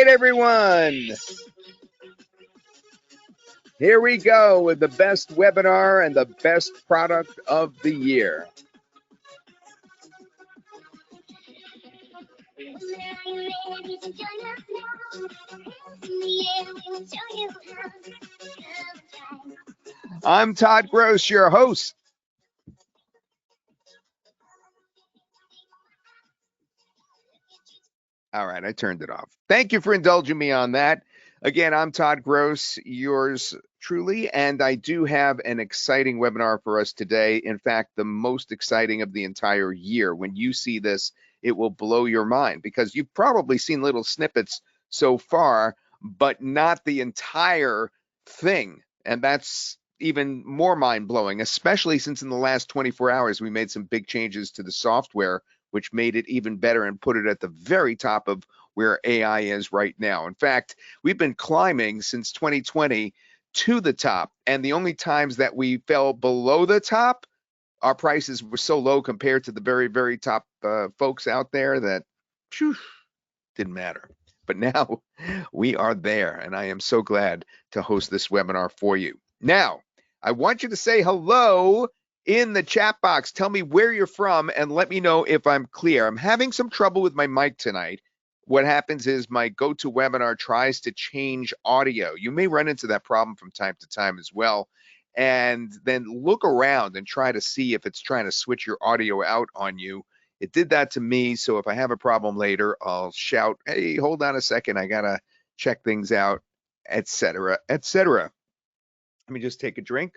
right, everyone. Here we go with the best webinar and the best product of the year. I'm Todd Gross, your host. All right, I turned it off. Thank you for indulging me on that. Again, I'm Todd Gross, yours truly, and I do have an exciting webinar for us today. In fact, the most exciting of the entire year. When you see this, it will blow your mind because you've probably seen little snippets so far, but not the entire thing. And that's even more mind-blowing, especially since in the last 24 hours, we made some big changes to the software, which made it even better and put it at the very top of where AI is right now. In fact, we've been climbing since 2020 to the top, and the only times that we fell below the top, our prices were so low compared to the very, very top folks out there that didn't matter. But now we are there, and I am so glad to host this webinar for you. Now, I want you to say hello in the chat box. Tell me where you're from and let me know if I'm clear. I'm having some trouble with my mic tonight. What happens is my GoToWebinar tries to change audio. You may run into that problem from time to time as well. And then look around and try to see if it's trying to switch your audio out on you. It did that to me, so if I have a problem later, I'll shout, hey, hold on a second, I gotta check things out, etc., etc. Let me just take a drink.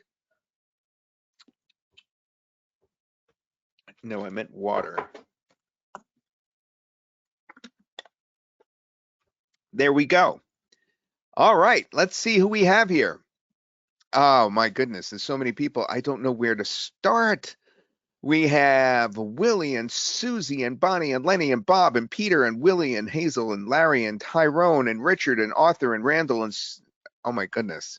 No, I meant water. There we go. All right, let's see who we have here. Oh my goodness, there's so many people. I don't know where to start. We have Willie and Susie and Bonnie and Lenny and Bob and Peter and Willie and Hazel and Larry and Tyrone and Richard and Arthur and Randall and, oh my goodness.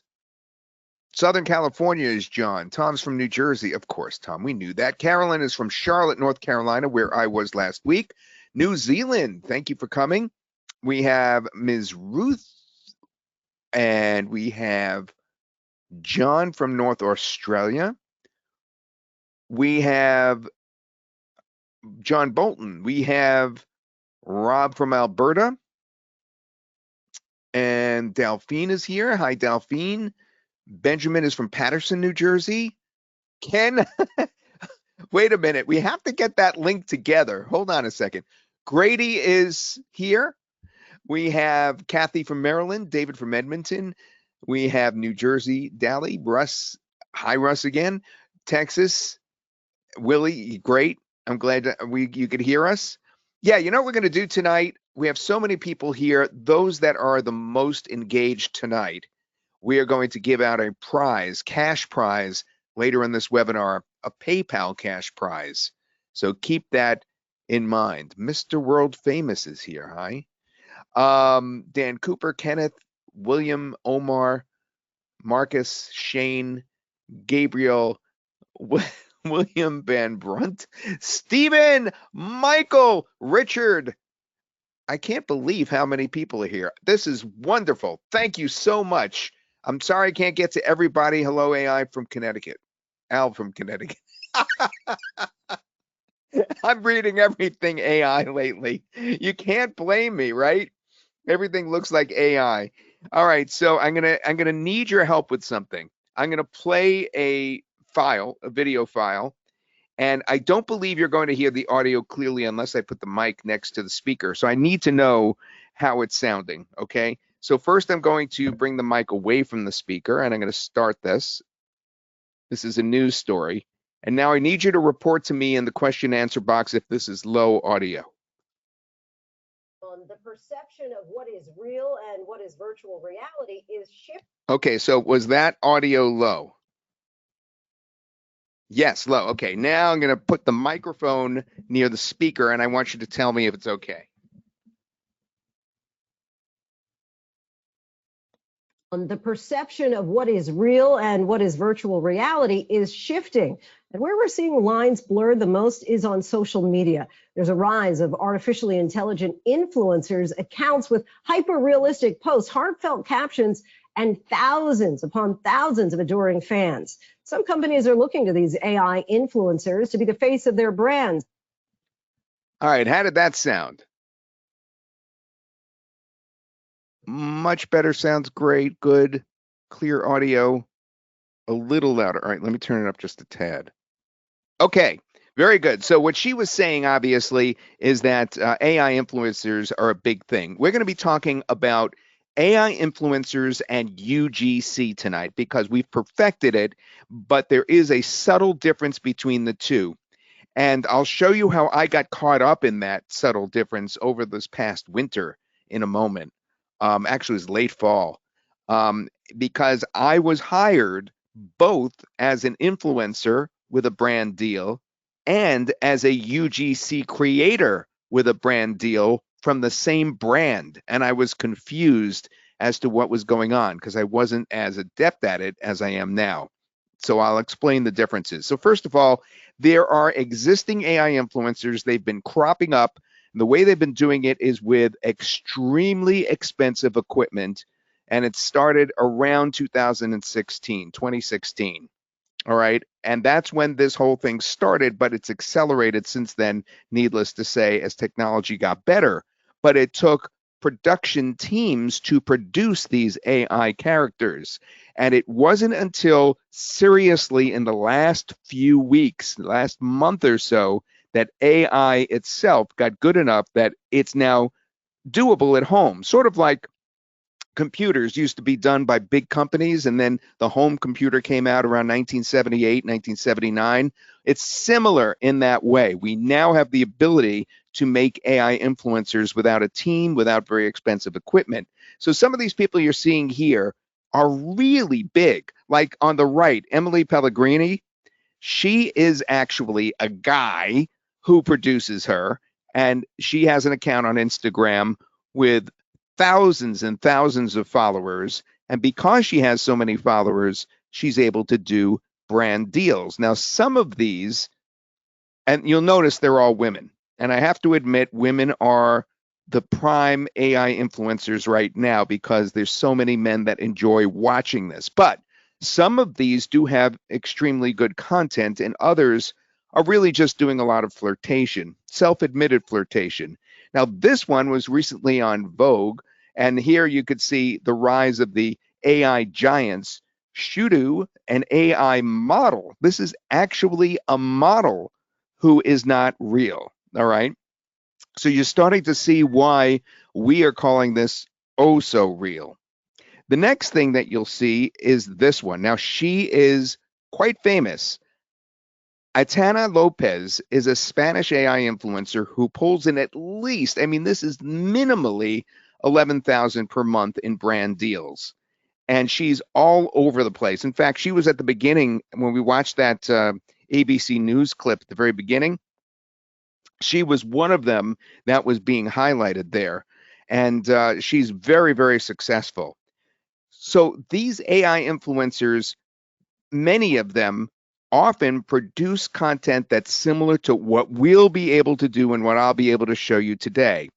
Southern California is John. Tom's from New Jersey. Of course, Tom, we knew that. Carolyn is from Charlotte, North Carolina, where I was last week. New Zealand, thank you for coming. We have Ms. Ruth, and we have John from North Australia. We have John Bolton. We have Rob from Alberta. And Delphine is here. Hi, Delphine. Benjamin is from Patterson, New Jersey. Ken, wait a minute. We have to get that link together. Hold on a second. Grady is here. We have Kathy from Maryland, David from Edmonton. We have New Jersey, Dally, Russ. Hi, Russ again. Texas, Willie, great. I'm glad that you could hear us. Yeah, you know what we're going to do tonight? We have so many people here. Those that are the most engaged tonight, we are going to give out a prize, cash prize, later in this webinar, a PayPal cash prize. So keep that in mind. Mr. World Famous is here. Hi. Dan Cooper, Kenneth, William, Omar, Marcus, Shane, Gabriel, William Van Brunt, Stephen, Michael, Richard. I can't believe how many people are here. This is wonderful. Thank you so much. I'm sorry I can't get to everybody. Hello, AI from Connecticut. Al from Connecticut. I'm reading everything AI lately. You can't blame me, right? Everything looks like AI. All right, so I'm gonna need your help with something. I'm gonna play a video file, and I don't believe you're going to hear the audio clearly unless I put the mic next to the speaker. So I need to know how it's sounding, okay? So first I'm going to bring the mic away from the speaker, and I'm going to start this. This is a news story. And now I need you to report to me in the question answer box if this is low audio. The perception of what is real and what is virtual reality is shifting. Okay, so was that audio low? Yes, low. Okay, now I'm going to put the microphone near the speaker, and I want you to tell me if it's okay. The perception of what is real and what is virtual reality is shifting. And where we're seeing lines blurred the most is on social media. There's a rise of artificially intelligent influencers, accounts with hyper-realistic posts, heartfelt captions, and thousands upon thousands of adoring fans. Some companies are looking to these AI influencers to be the face of their brands. All right, how did that sound? Much better, sounds great, good, clear audio, a little louder. All right, let me turn it up just a tad. Okay, very good. So what she was saying, obviously, is that AI influencers are a big thing. We're going to be talking about AI influencers and UGC tonight because we've perfected it, but there is a subtle difference between the two. And I'll show you how I got caught up in that subtle difference over this past winter in a moment. Actually, it was late fall um, because I was hired both as an influencer with a brand deal and as a UGC creator with a brand deal from the same brand. And I was confused as to what was going on because I wasn't as adept at it as I am now. So I'll explain the differences. So first of all, there are existing AI influencers. They've been cropping up. And the way they've been doing it is with extremely expensive equipment. And it started around 2016. All right. And that's when this whole thing started, but it's accelerated since then, needless to say, as technology got better. But it took production teams to produce these AI characters. And it wasn't until seriously in the last few weeks, last month or so, that AI itself got good enough that it's now doable at home. Sort of like computers used to be done by big companies, and then the home computer came out around 1978, 1979. It's similar in that way. We now have the ability to make AI influencers without a team, without very expensive equipment. So some of these people you're seeing here are really big. Like on the right, Emily Pellegrini, she is actually a guy who produces her, and she has an account on Instagram with thousands and thousands of followers. And because she has so many followers, she's able to do brand deals. Now, some of these, and you'll notice they're all women. And I have to admit, women are the prime AI influencers right now because there's so many men that enjoy watching this. But some of these do have extremely good content, and others are really just doing a lot of flirtation, self-admitted flirtation. Now, this one was recently on Vogue, and here you could see the rise of the AI giants. Shudu, an AI model. This is actually a model who is not real. All right. So you're starting to see why we are calling this oh so real. The next thing that you'll see is this one. Now, she is quite famous. Aitana Lopez is a Spanish AI influencer who pulls in at least, I mean, this is minimally 11,000 per month in brand deals. And she's all over the place. In fact, she was at the beginning when we watched that ABC News clip at the very beginning. She was one of them that was being highlighted there. And she's very, very successful. So these AI influencers, many of them often produce content that's similar to what we'll be able to do and what I'll be able to show you today.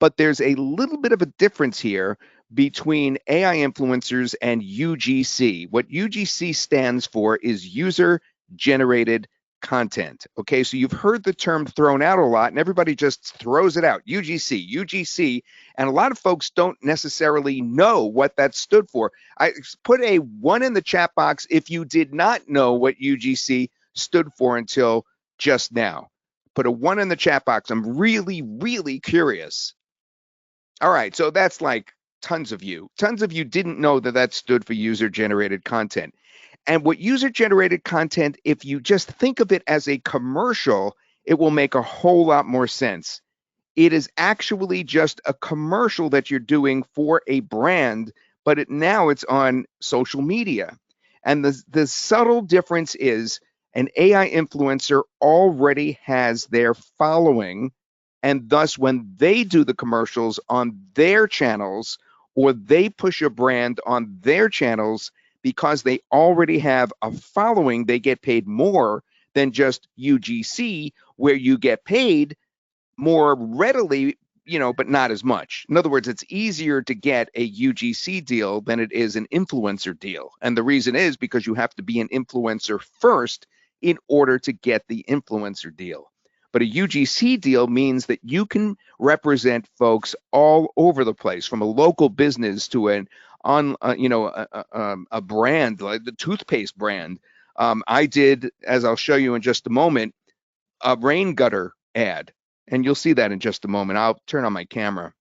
But there's a little bit of a difference here between AI influencers and UGC. What UGC stands for is user generated content. Okay, so you've heard the term thrown out a lot and everybody just throws it out. UGC. And a lot of folks don't necessarily know what that stood for. I put a 1 in the chat box if you did not know what UGC stood for until just now. Put a 1 in the chat box. I'm really, really curious. All right, so that's like tons of you. Tons of you didn't know that that stood for user-generated content. And what user-generated content, if you just think of it as a commercial, it will make a whole lot more sense. It is actually just a commercial that you're doing for a brand, but now it's on social media. And the subtle difference is an AI influencer already has their following, and thus when they do the commercials on their channels or they push a brand on their channels because they already have a following, they get paid more than just UGC, where you get paid more readily, but not as much. In other words, it's easier to get a UGC deal than it is an influencer deal. And the reason is because you have to be an influencer first in order to get the influencer deal. But a UGC deal means that you can represent folks all over the place, from a local business to a brand like the toothpaste brand. I did, as I'll show you in just a moment, a rain gutter ad, and you'll see that in just a moment. I'll turn on my camera.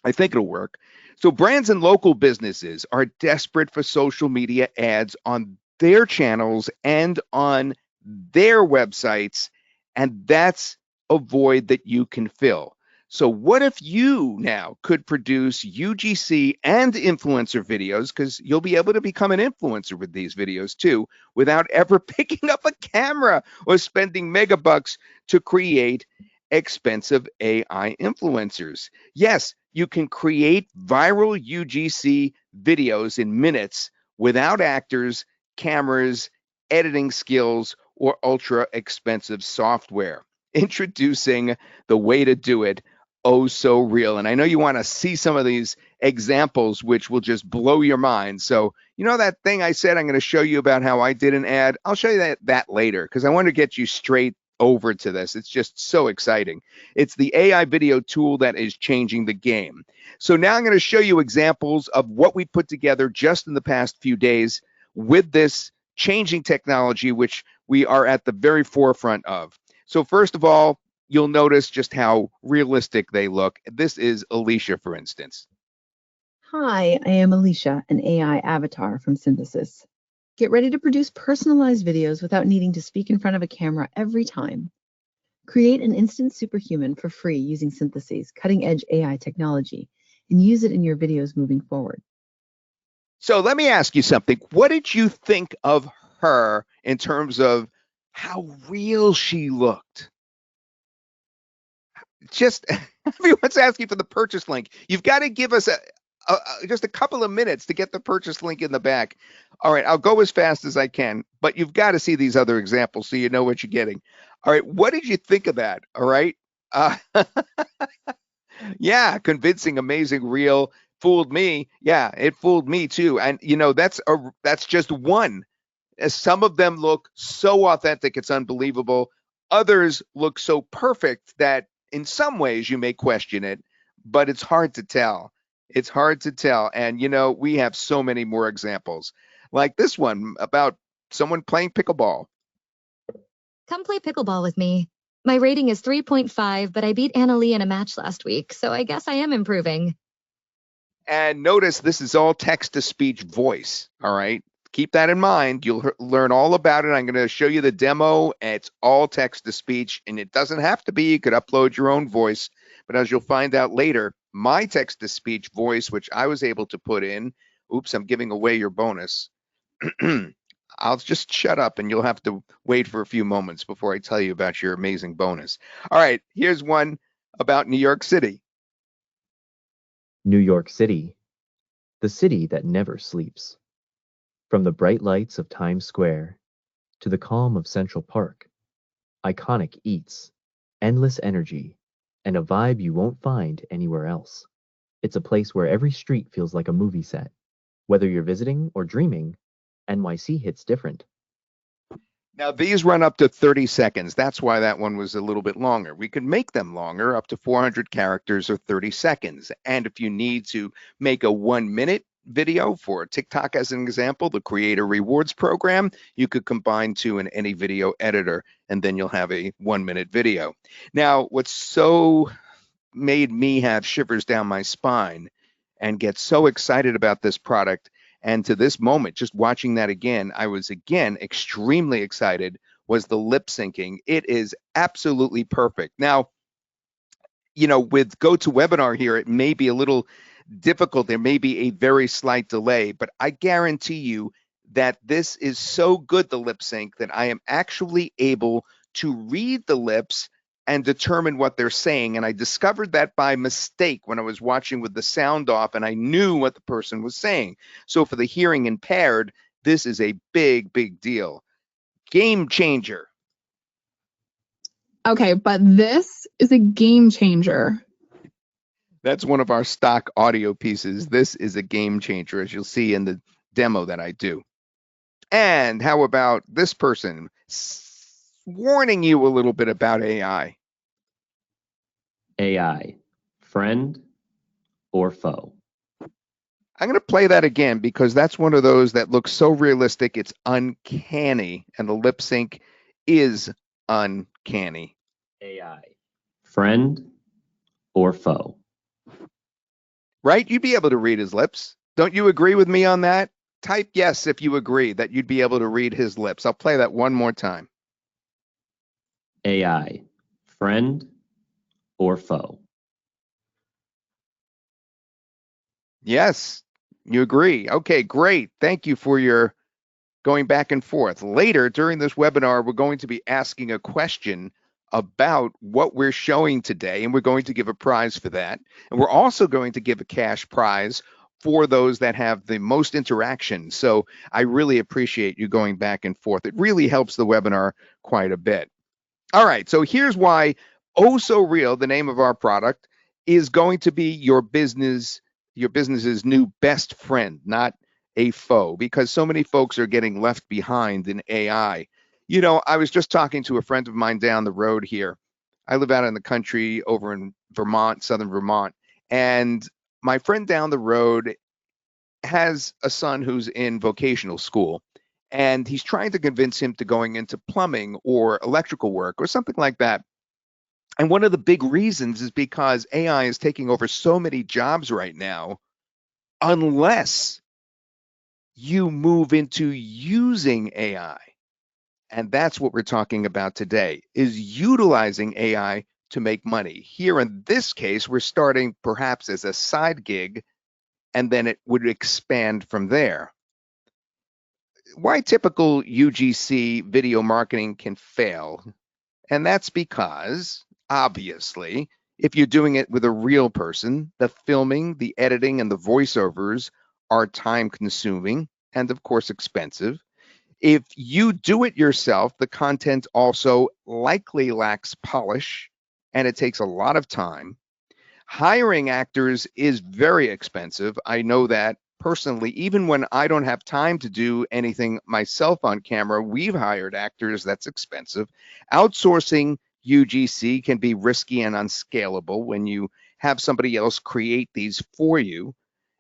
I think it'll work. So brands and local businesses are desperate for social media ads on their channels and on their websites, and that's a void that you can fill. So what if you now could produce UGC and influencer videos, because you'll be able to become an influencer with these videos too, without ever picking up a camera or spending megabucks to create expensive AI influencers. Yes, you can create viral UGC videos in minutes without actors, cameras, editing skills, or ultra expensive software. Introducing the way to do it, OhSoReal. And I know you want to see some of these examples, which will just blow your mind. So, that thing I said I'm going to show you about how I did an ad? I'll show you that later, because I want to get you straight over to this. It's just so exciting. It's the AI video tool that is changing the game. So now I'm going to show you examples of what we put together just in the past few days with this changing technology, which we are at the very forefront of. So first of all, you'll notice just how realistic they look. This is Alicia, for instance. Hi, I am Alicia, an AI avatar from Synthesis. Get ready to produce personalized videos without needing to speak in front of a camera every time. Create an instant superhuman for free using Synthesis, cutting-edge AI technology, and use it in your videos moving forward. So let me ask you something. What did you think of her in terms of how real she looked? Just everyone's asking for the purchase link. You've got to give us just a couple of minutes to get the purchase link in the back. All right, I'll go as fast as I can, but you've got to see these other examples so you know what you're getting. All right, what did you think of that? All right. Yeah, convincing, amazing, real. Fooled me. Yeah, it fooled me too. And that's just one. Some of them look so authentic, it's unbelievable. Others look so perfect that in some ways you may question it, but it's hard to tell. It's hard to tell. And, we have so many more examples, like this one about someone playing pickleball. Come play pickleball with me. My rating is 3.5, but I beat Anna Lee in a match last week, so I guess I am improving. And notice this is all text-to-speech voice, all right? Keep that in mind. You'll learn all about it. I'm going to show you the demo. It's all text-to-speech, and it doesn't have to be. You could upload your own voice. But as you'll find out later, my text-to-speech voice, which I was able to put in, oops, I'm giving away your bonus. I'll just shut up, and you'll have to wait for a few moments before I tell you about your amazing bonus. All right, here's one about New York City. New York City, the city that never sleeps. From the bright lights of Times Square to the calm of Central Park, iconic eats, endless energy, and a vibe you won't find anywhere else. It's a place where every street feels like a movie set. Whether you're visiting or dreaming, NYC hits different. Now, these run up to 30 seconds. That's why that one was a little bit longer. We could make them longer, up to 400 characters or 30 seconds. And if you need to make a 1-minute video for TikTok, as an example, the Creator Rewards program, you could combine two in any video editor, and then you'll have a 1-minute video. Now, what's so made me have shivers down my spine and get so excited about this product, and to this moment, just watching that again, I was again extremely excited, was the lip syncing. It is absolutely perfect. Now, with GoToWebinar here, it may be a little difficult. There may be a very slight delay, but I guarantee you that this is so good, the lip sync, that I am actually able to read the lips and determine what they're saying. And I discovered that by mistake when I was watching with the sound off, and I knew what the person was saying. So for the hearing impaired, this is a big, big deal. Game changer. Okay, but this is a game changer. That's one of our stock audio pieces. This is a game changer, as you'll see in the demo that I do. And how about this person warning you a little bit about AI? AI, friend or foe? I'm going to play that again because that's one of those that looks so realistic, it's uncanny, and the lip sync is uncanny. AI, friend or foe? Right? You'd be able to read his lips. Don't you agree with me on that? Type yes if you agree that you'd be able to read his lips. I'll play that one more time. AI, friend or foe? Yes, you agree. Okay, great. Thank you for your going back and forth. Later during this webinar, we're going to be asking a question about what we're showing today, and we're going to give a prize for that. And we're also going to give a cash prize for those that have the most interaction. So I really appreciate you going back and forth. It really helps the webinar quite a bit. All right, so here's why OhSoReal, the name of our product, is going to be your business's new best friend, not a foe, because so many folks are getting left behind in AI. You know, I was just talking to a friend of mine down the road here. I live out in the country over in Vermont, southern Vermont, and my friend down the road has a son who's in vocational school, and he's trying to convince him to going into plumbing or electrical work or something like that. And one of the big reasons is because AI is taking over so many jobs right now, unless you move into using AI. And that's what we're talking about today, is utilizing AI to make money. Here in this case, we're starting perhaps as a side gig, and then it would expand from there. Why typical UGC video marketing can fail? And that's because, obviously, if you're doing it with a real person, the filming, the editing, and the voiceovers are time consuming and, of course, expensive. If you do it yourself, the content also likely lacks polish and it takes a lot of time. Hiring actors is very expensive. I know that personally. Even when I don't have time to do anything myself on camera, we've hired actors. That's expensive. Outsourcing UGC can be risky and unscalable when you have somebody else create these for you.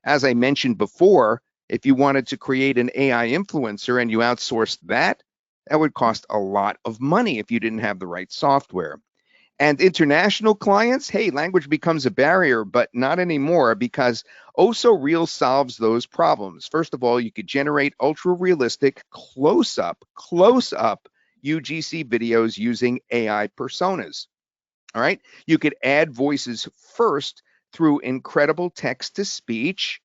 As I mentioned before, if you wanted to create an AI influencer and you outsourced that, that would cost a lot of money if you didn't have the right software. And international clients, hey, language becomes a barrier, but not anymore, because OhSoReal solves those problems. First of all, you could generate ultra realistic close-up UGC videos using AI personas. All right. You could add voices first through incredible text to speech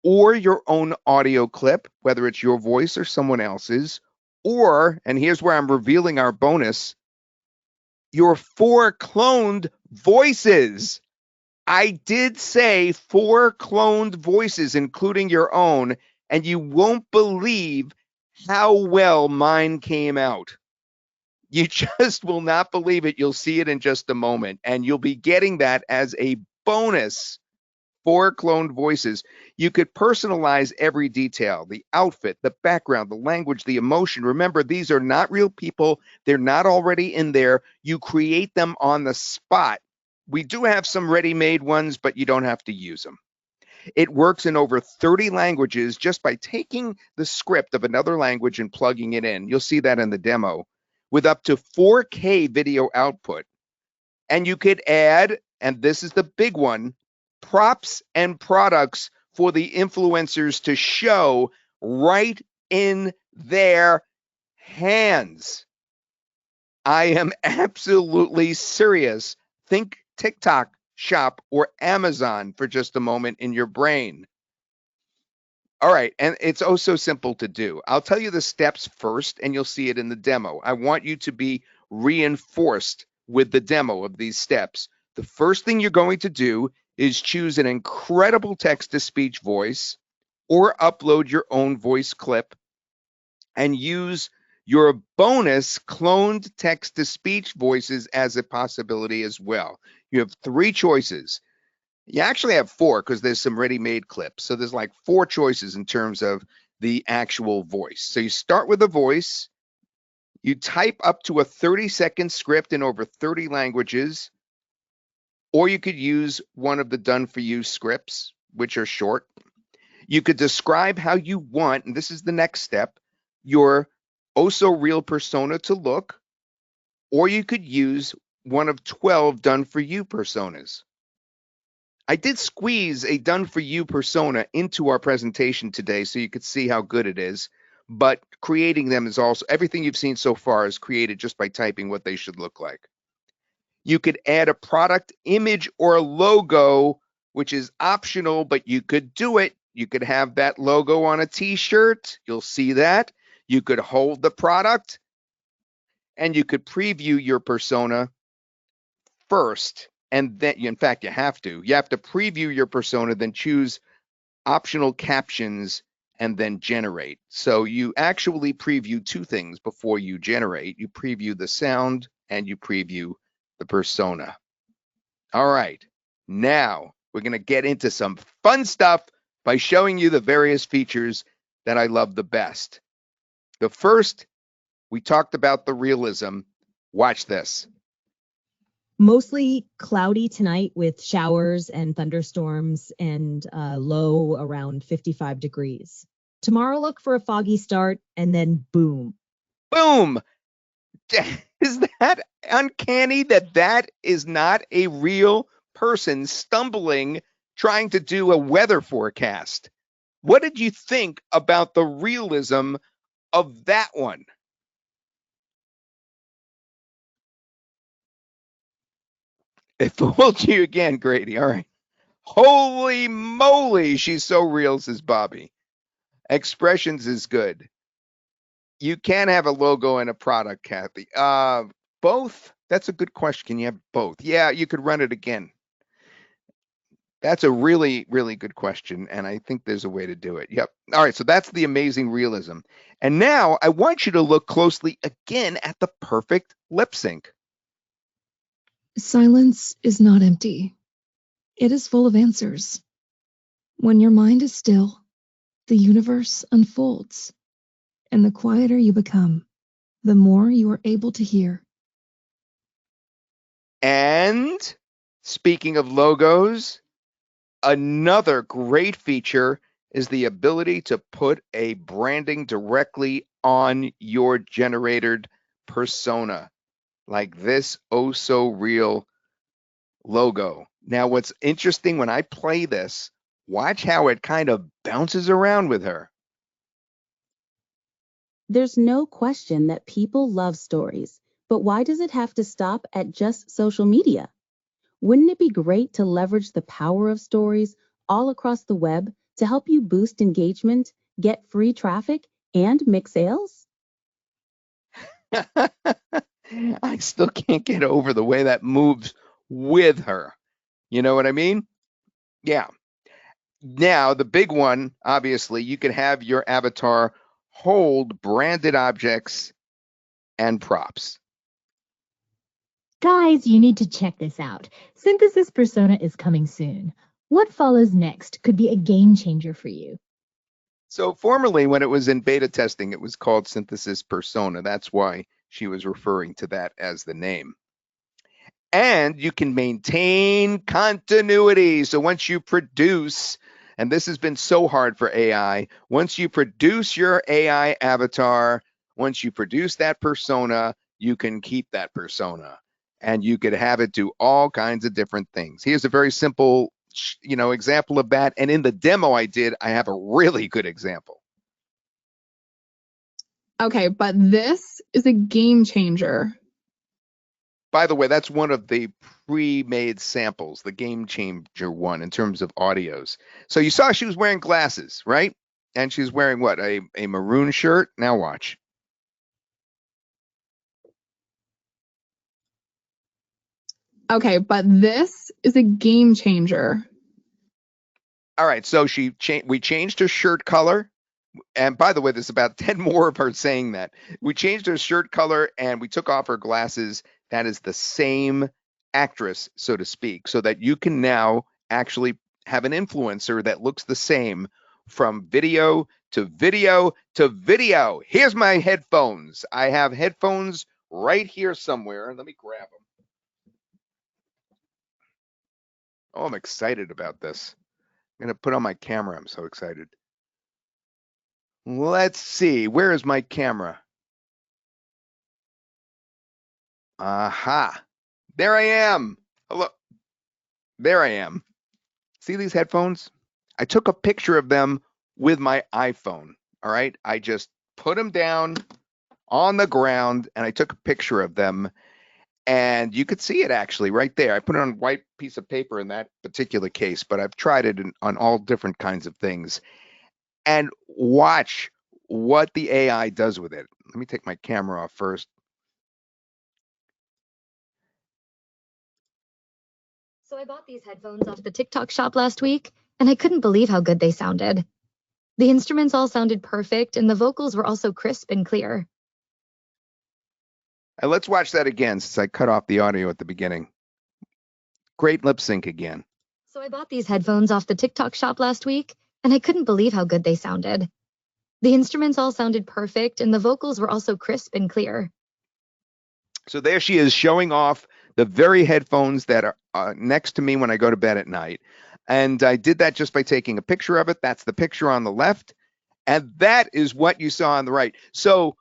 or your own audio clip, whether it's your voice or someone else's, or, and here's where I'm revealing our bonus, your 4 cloned voices. I did say 4 cloned voices, including your own, and you won't believe how well mine came out. You just will not believe it. You'll see it in just a moment, and you'll be getting that as a bonus. 4 cloned voices. You could personalize every detail, the outfit, the background, the language, the emotion. Remember, these are not real people. They're not already in there. You create them on the spot. We do have some ready-made ones, but you don't have to use them. It works in over 30 languages just by taking the script of another language and plugging it in. You'll see that in the demo, with up to 4K video output. And you could add, and this is the big one, props and products for the influencers to show right in their hands. I am absolutely serious. Think TikTok Shop or Amazon for just a moment in your brain. All right, and it's oh so simple to do. I'll tell you the steps first, and you'll see it in the demo. I want you to be reinforced with the demo of these steps. The first thing you're going to do is choose an incredible text-to-speech voice or upload your own voice clip and use your bonus cloned text-to-speech voices as a possibility as well. You have 3 choices. You actually have 4 because there's some ready-made clips. So there's like 4 choices in terms of the actual voice. So you start with a voice. You type up to a 30-second script in over 30 languages, or you could use one of the done-for-you scripts, which are short. You could describe how you want, and this is the next step, your OhSoReal persona to look, or you could use one of 12 done-for-you personas. I did squeeze a done-for-you persona into our presentation today so you could see how good it is, but creating them is also, everything you've seen so far is created just by typing what they should look like. You could add a product image or a logo, which is optional, but you could do it. You could have that logo on a t-shirt. You'll see that. You could hold the product, and you could preview your persona first. And then, in fact, you have to preview your persona, then choose optional captions, and then generate. So you actually preview 2 things before you generate. You preview the sound and you preview the persona. All right, now we're going to get into some fun stuff by showing you the various features that I love the best. The first, we talked about the realism. Watch this. Mostly cloudy tonight with showers and thunderstorms and low around 55 degrees. Tomorrow, look for a foggy start and then boom. Boom! Is that uncanny that is not a real person stumbling trying to do a weather forecast? What did you think about the realism of that one? It fooled you again, Grady. All right. Holy moly, she's so real, says Bobby. Expressions is good. You can have a logo and a product, Kathy. Both? That's a good question. Can you have both? Yeah, you could run it again. That's a really, really good question, and I think there's a way to do it. Yep. All right, so that's the amazing realism. And now I want you to look closely again at the perfect lip sync. Silence is not empty. It is full of answers. When your mind is still, the universe unfolds. And the quieter you become, the more you are able to hear. And speaking of logos, another great feature is the ability to put a branding directly on your generated persona, like this OhSoReal logo. Now, what's interesting when I play this, watch how it kind of bounces around with her. There's no question that people love stories, but why does it have to stop at just social media? Wouldn't it be great to leverage the power of stories all across the web to help you boost engagement, get free traffic, and make sales? I still can't get over the way that moves with her. You know what I mean? Yeah. Now, the big one, obviously, you can have your avatar hold branded objects and props. Guys, you need to check this out. Synthesis Persona is coming soon. What follows next could be a game changer for you. So formerly, when it was in beta testing, it was called Synthesis Persona. That's why she was referring to that as the name. And you can maintain continuity. So once you produce, and this has been so hard for AI, once you produce your AI avatar, once you produce that persona, you can keep that persona. And you could have it do all kinds of different things. Here's a very simple, example of that. And in the demo I did, I have a really good example. Okay, but this is a game changer. By the way, that's one of the pre-made samples, the game changer one in terms of audios. So you saw she was wearing glasses, right? And she's wearing what? A maroon shirt? Now watch. Okay, but this is a game changer. All right, so we changed her shirt color. And by the way, there's about 10 more of her saying that. We changed her shirt color and we took off her glasses. That is the same actress, so to speak, so that you can now actually have an influencer that looks the same from video to video to video. Here's my headphones. I have headphones right here somewhere. Let me grab them. Oh, I'm excited about this. I'm going to put on my camera. I'm so excited. Let's see. Where is my camera? Aha. There I am. Hello. There I am. See these headphones? I took a picture of them with my iPhone. All right. I just put them down on the ground and I took a picture of them. And you could see it actually right there. I put it on a white piece of paper in that particular case, but I've tried it on all different kinds of things. And watch what the AI does with it. Let me take my camera off first. So I bought these headphones off the TikTok shop last week, and I couldn't believe how good they sounded. The instruments all sounded perfect, and the vocals were also crisp and clear. Let's watch that again since I cut off the audio at the beginning. Great lip sync again. So I bought these headphones off the TikTok shop last week, and I couldn't believe how good they sounded. The instruments all sounded perfect, and the vocals were also crisp and clear. So there she is showing off the very headphones that are next to me when I go to bed at night. And I did that just by taking a picture of it. That's the picture on the left. And that is what you saw on the right. So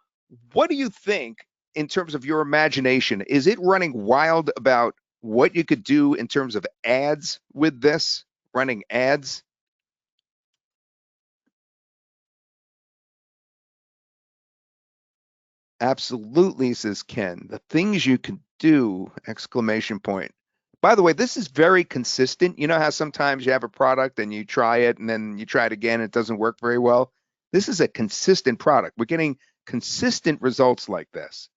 what do you think in terms of your imagination? Is it running wild about what you could do in terms of ads with this, running ads? Absolutely, says Ken. The things you can do, exclamation point. By the way, this is very consistent. You know how sometimes you have a product and you try it and then you try it again, it doesn't work very well. This is a consistent product. We're getting consistent results like this.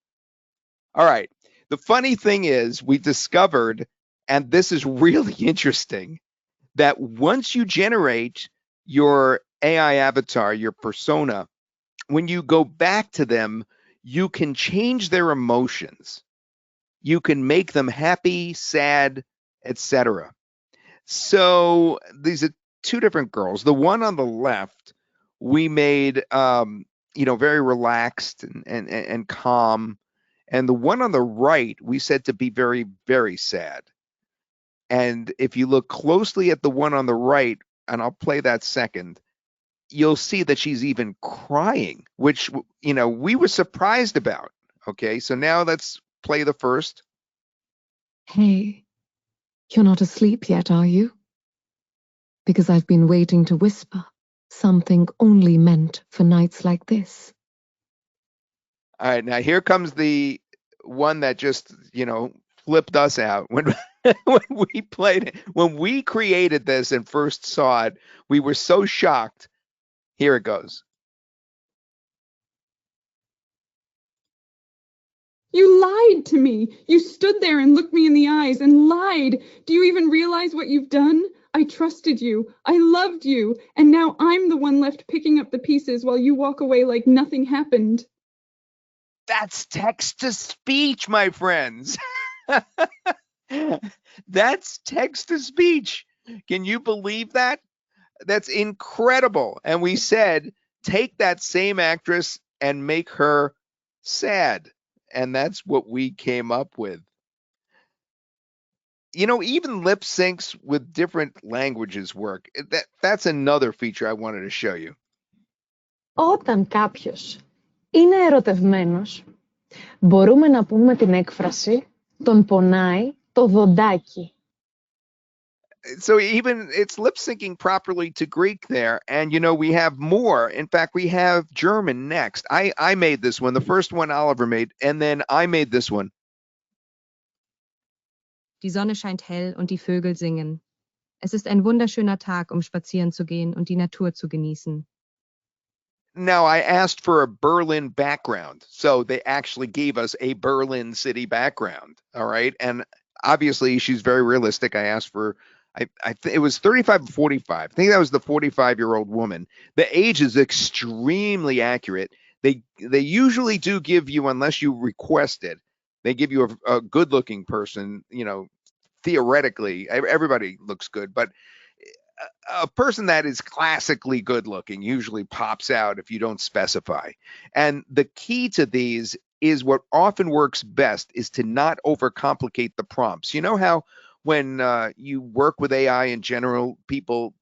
All right. The funny thing is we discovered, and this is really interesting, that once you generate your AI avatar, your persona, when you go back to them, you can change their emotions. You can make them happy, sad, etc. So these are two different girls. The one on the left, we made, very relaxed and calm. And the one on the right, we said to be very, very sad. And if you look closely at the one on the right, and I'll play that second, you'll see that she's even crying, which, we were surprised about. Okay, so now let's play the first. Hey, you're not asleep yet, are you? Because I've been waiting to whisper something only meant for nights like this. All right, now here comes the one that just, flipped us out. When we played it, when we created this and first saw it, we were so shocked. Here it goes. You lied to me. You stood there and looked me in the eyes and lied. Do you even realize what you've done? I trusted you. I loved you. And now I'm the one left picking up the pieces while you walk away like nothing happened. That's text to speech, my friends. That's text to speech. Can you believe that? That's incredible. And we said, take that same actress and make her sad. And that's what we came up with. Even lip syncs with different languages work. That's another feature I wanted to show you. Όταν κάποιος είναι ερωτευμένος, μπορούμε να πούμε την έκφραση «τον πονάει το δοντάκι». So even it's lip syncing properly to Greek there. And, we have more. In fact, we have German next. I made this one. The first one Oliver made. And then I made this one. Die Sonne scheint hell und die Vögel singen. Es ist ein wunderschöner Tag, spazieren zu gehen und die Natur zu genießen. Now, I asked for a Berlin background. So they actually gave us a Berlin city background. All right. And Obviously, she's very realistic. I asked for, it was 35 to 45. I think that was the 45-year-old woman. The age is extremely accurate. They usually do give you, unless you request it, they give you a good-looking person. Theoretically, everybody looks good, but a person that is classically good looking usually pops out if you don't specify. And the key to these is what often works best is to not overcomplicate the prompts. You know how when you work with AI in general, people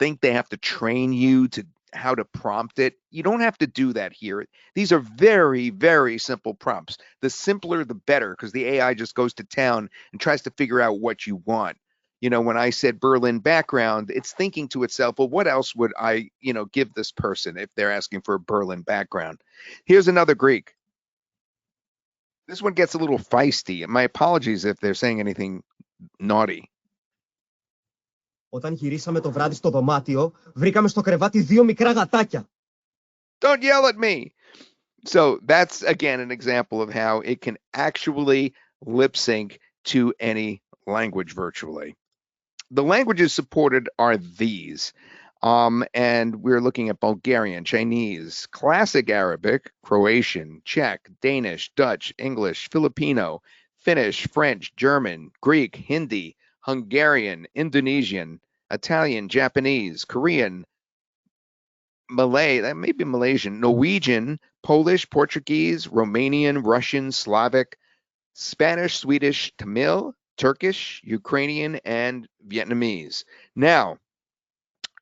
think they have to train you to how to prompt it? You don't have to do that here. These are very, very simple prompts. The simpler, the better, because the AI just goes to town and tries to figure out what you want. When I said Berlin background, it's thinking to itself, well, what else would I, give this person if they're asking for a Berlin background? Here's another Greek. This one gets a little feisty. My apologies if they're saying anything naughty. Όταν γυρίσαμε το βράδυ στο δωμάτιο, βρήκαμε στο κρεβάτι 2 μικρά γατάκια. Don't yell at me. So that's, again, an example of how it can actually lip sync to any language virtually. The languages supported are these. And we're looking at Bulgarian, Chinese, Classic Arabic, Croatian, Czech, Danish, Dutch, English, Filipino, Finnish, French, German, Greek, Hindi, Hungarian, Indonesian, Italian, Japanese, Korean, Malay, that may be Malaysian, Norwegian, Polish, Portuguese, Romanian, Russian, Slavic, Spanish, Swedish, Tamil, Turkish, Ukrainian, and Vietnamese. Now,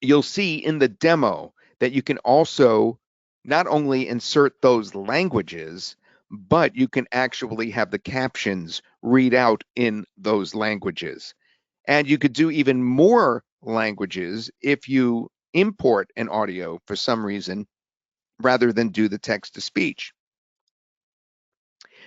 you'll see in the demo that you can also not only insert those languages, but you can actually have the captions read out in those languages. And you could do even more languages if you import an audio for some reason, rather than do the text to speech.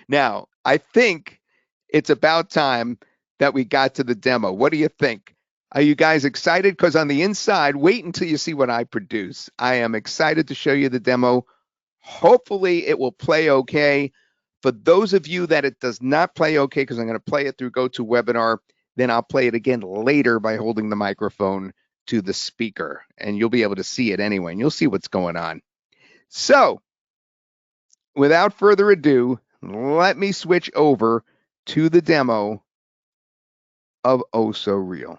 Now, I think it's about time that we got to the demo. What do you think? Are you guys excited? Because on the inside, wait until you see what I produce. I am excited to show you the demo. Hopefully it will play okay. For those of you that it does not play okay, because I'm going to play it through GoToWebinar, then I'll play it again later by holding the microphone to the speaker, and you'll be able to see it anyway, and you'll see what's going on. So, without further ado, let me switch over to the demo of OhSoReal.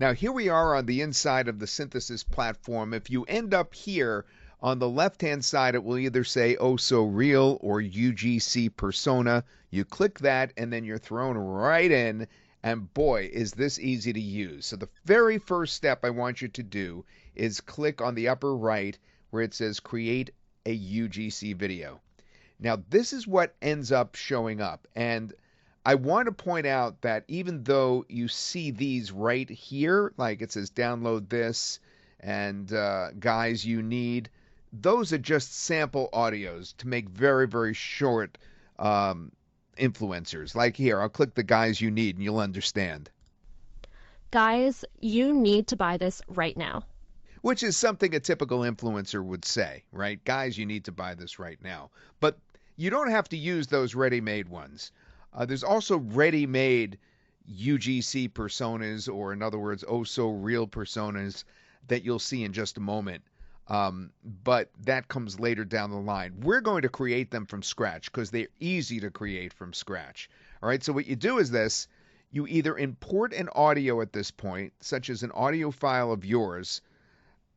Now, here we are on the inside of the Synthesis platform. If you end up here on the left-hand side, it will either say OhSoReal or UGC Persona. You click that, and then you're thrown right in. And boy, is this easy to use. So the very first step I want you to do is click on the upper right where it says Create a UGC video. Now, this is what ends up showing up. And I want to point out that even though you see these right here, like it says download this and guys you need, those are just sample audios to make very, very short influencers. Like here, I'll click the guys you need and you'll understand. Guys, you need to buy this right now. Which is something a typical influencer would say, right? Guys, you need to buy this right now. But you don't have to use those ready-made ones. There's also ready-made UGC personas, or in other words, OhSoReal personas that you'll see in just a moment. But that comes later down the line. We're going to create them from scratch because they're easy to create from scratch. All right, so what you do is this. You either import an audio at this point, such as an audio file of yours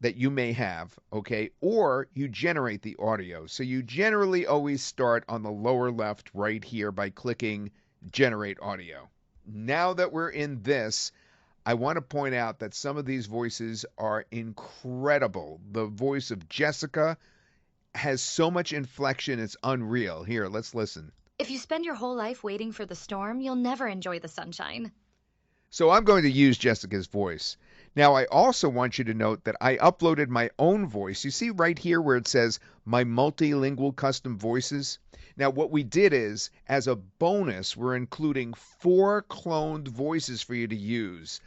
that you may have, okay, or you generate the audio. So you generally always start on the lower left right here by clicking Generate Audio. Now that we're in this, I want to point out that some of these voices are incredible. The voice of Jessica has so much inflection, it's unreal. Here, let's listen. If you spend your whole life waiting for the storm, you'll never enjoy the sunshine. So I'm going to use Jessica's voice. Now, I also want you to note that I uploaded my own voice. You see right here where it says my multilingual custom voices? Now, what we did is, as a bonus, we're including 4 cloned voices for you to use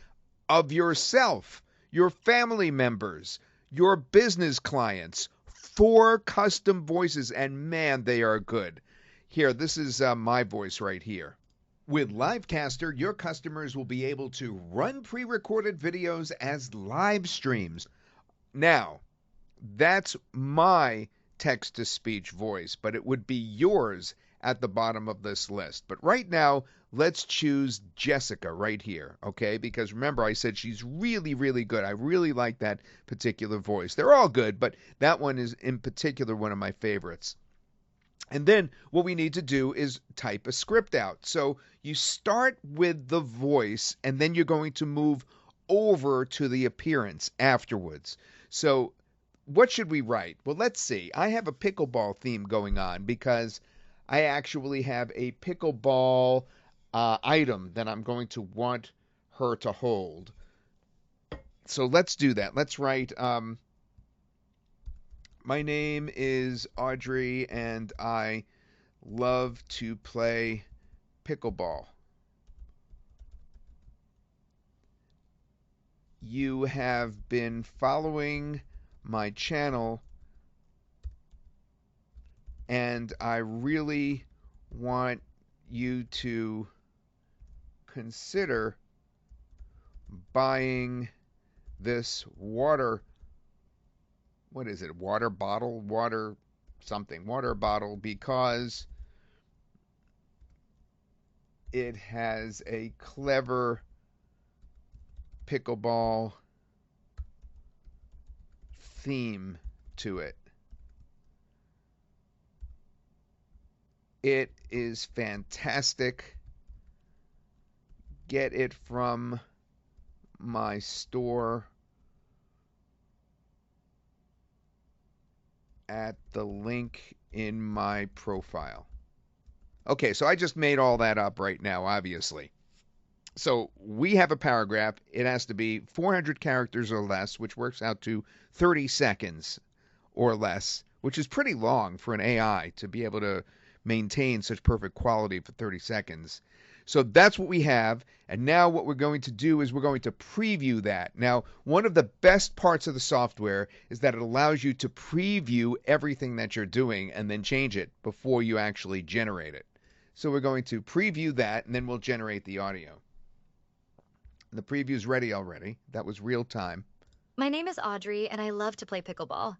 of yourself, your family members, your business clients. 4 custom voices, and man, they are good. Here, this is my voice right here. With Livecaster, your customers will be able to run pre-recorded videos as live streams. Now, that's my text-to-speech voice, but it would be yours at the bottom of this list. But right now, let's choose Jessica right here, okay? Because remember, I said she's really, really good. I really like that particular voice. They're all good, but that one is in particular one of my favorites. And then what we need to do is type a script out. So you start with the voice, and then you're going to move over to the appearance afterwards. So what should we write? Well, let's see. I have a pickleball theme going on because I actually have a pickleball item that I'm going to want her to hold. So let's do that. Let's write, my name is Audrey and I love to play pickleball. You have been following my channel and I really want you to consider buying this water bottle because it has a clever pickleball theme to it. It is fantastic. Get it from my store at the link in my profile. Okay, so I just made all that up right now, obviously. So we have a paragraph. It has to be 400 characters or less, which works out to 30 seconds or less, which is pretty long for an AI to be able to maintain such perfect quality for 30 seconds. So that's what we have. And now what we're going to do is we're going to preview that. Now, one of the best parts of the software is that it allows you to preview everything that you're doing and then change it before you actually generate it. So we're going to preview that, and then we'll generate the audio. The preview's ready already. That was real time. My name is Audrey, and I love to play pickleball.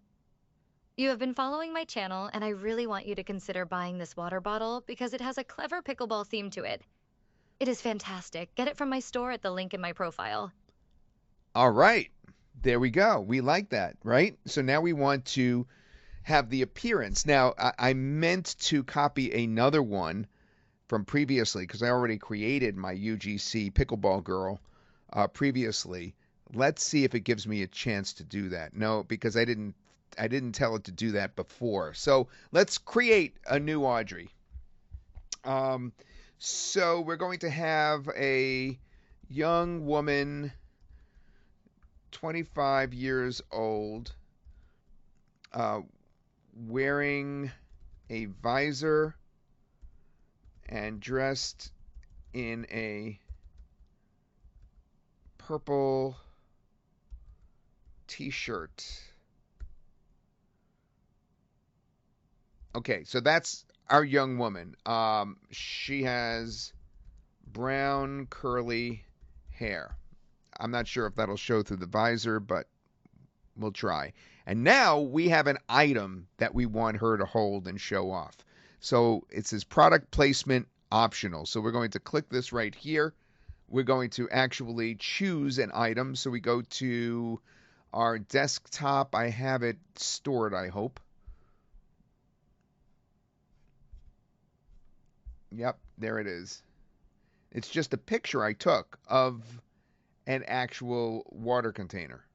You have been following my channel, and I really want you to consider buying this water bottle because it has a clever pickleball theme to it. It is fantastic. Get it from my store at the link in my profile. All right. There we go. We like that, right? So now we want to have the appearance. Now, I meant to copy another one from previously because I already created my UGC pickleball girl previously. Let's see if it gives me a chance to do that. No, because I didn't tell it to do that before. So let's create a new Audrey. So we're going to have a young woman, 25 years old, wearing a visor and dressed in a purple t-shirt. Okay, so that's our young woman. She has brown curly hair. I'm not sure if that'll show through the visor, but we'll try. And now we have an item that we want her to hold and show off. So it says product placement optional. So we're going to click this right here. We're going to actually choose an item. So we go to our desktop. I have it stored, I hope. Yep, there it is. It's just a picture I took of an actual water container.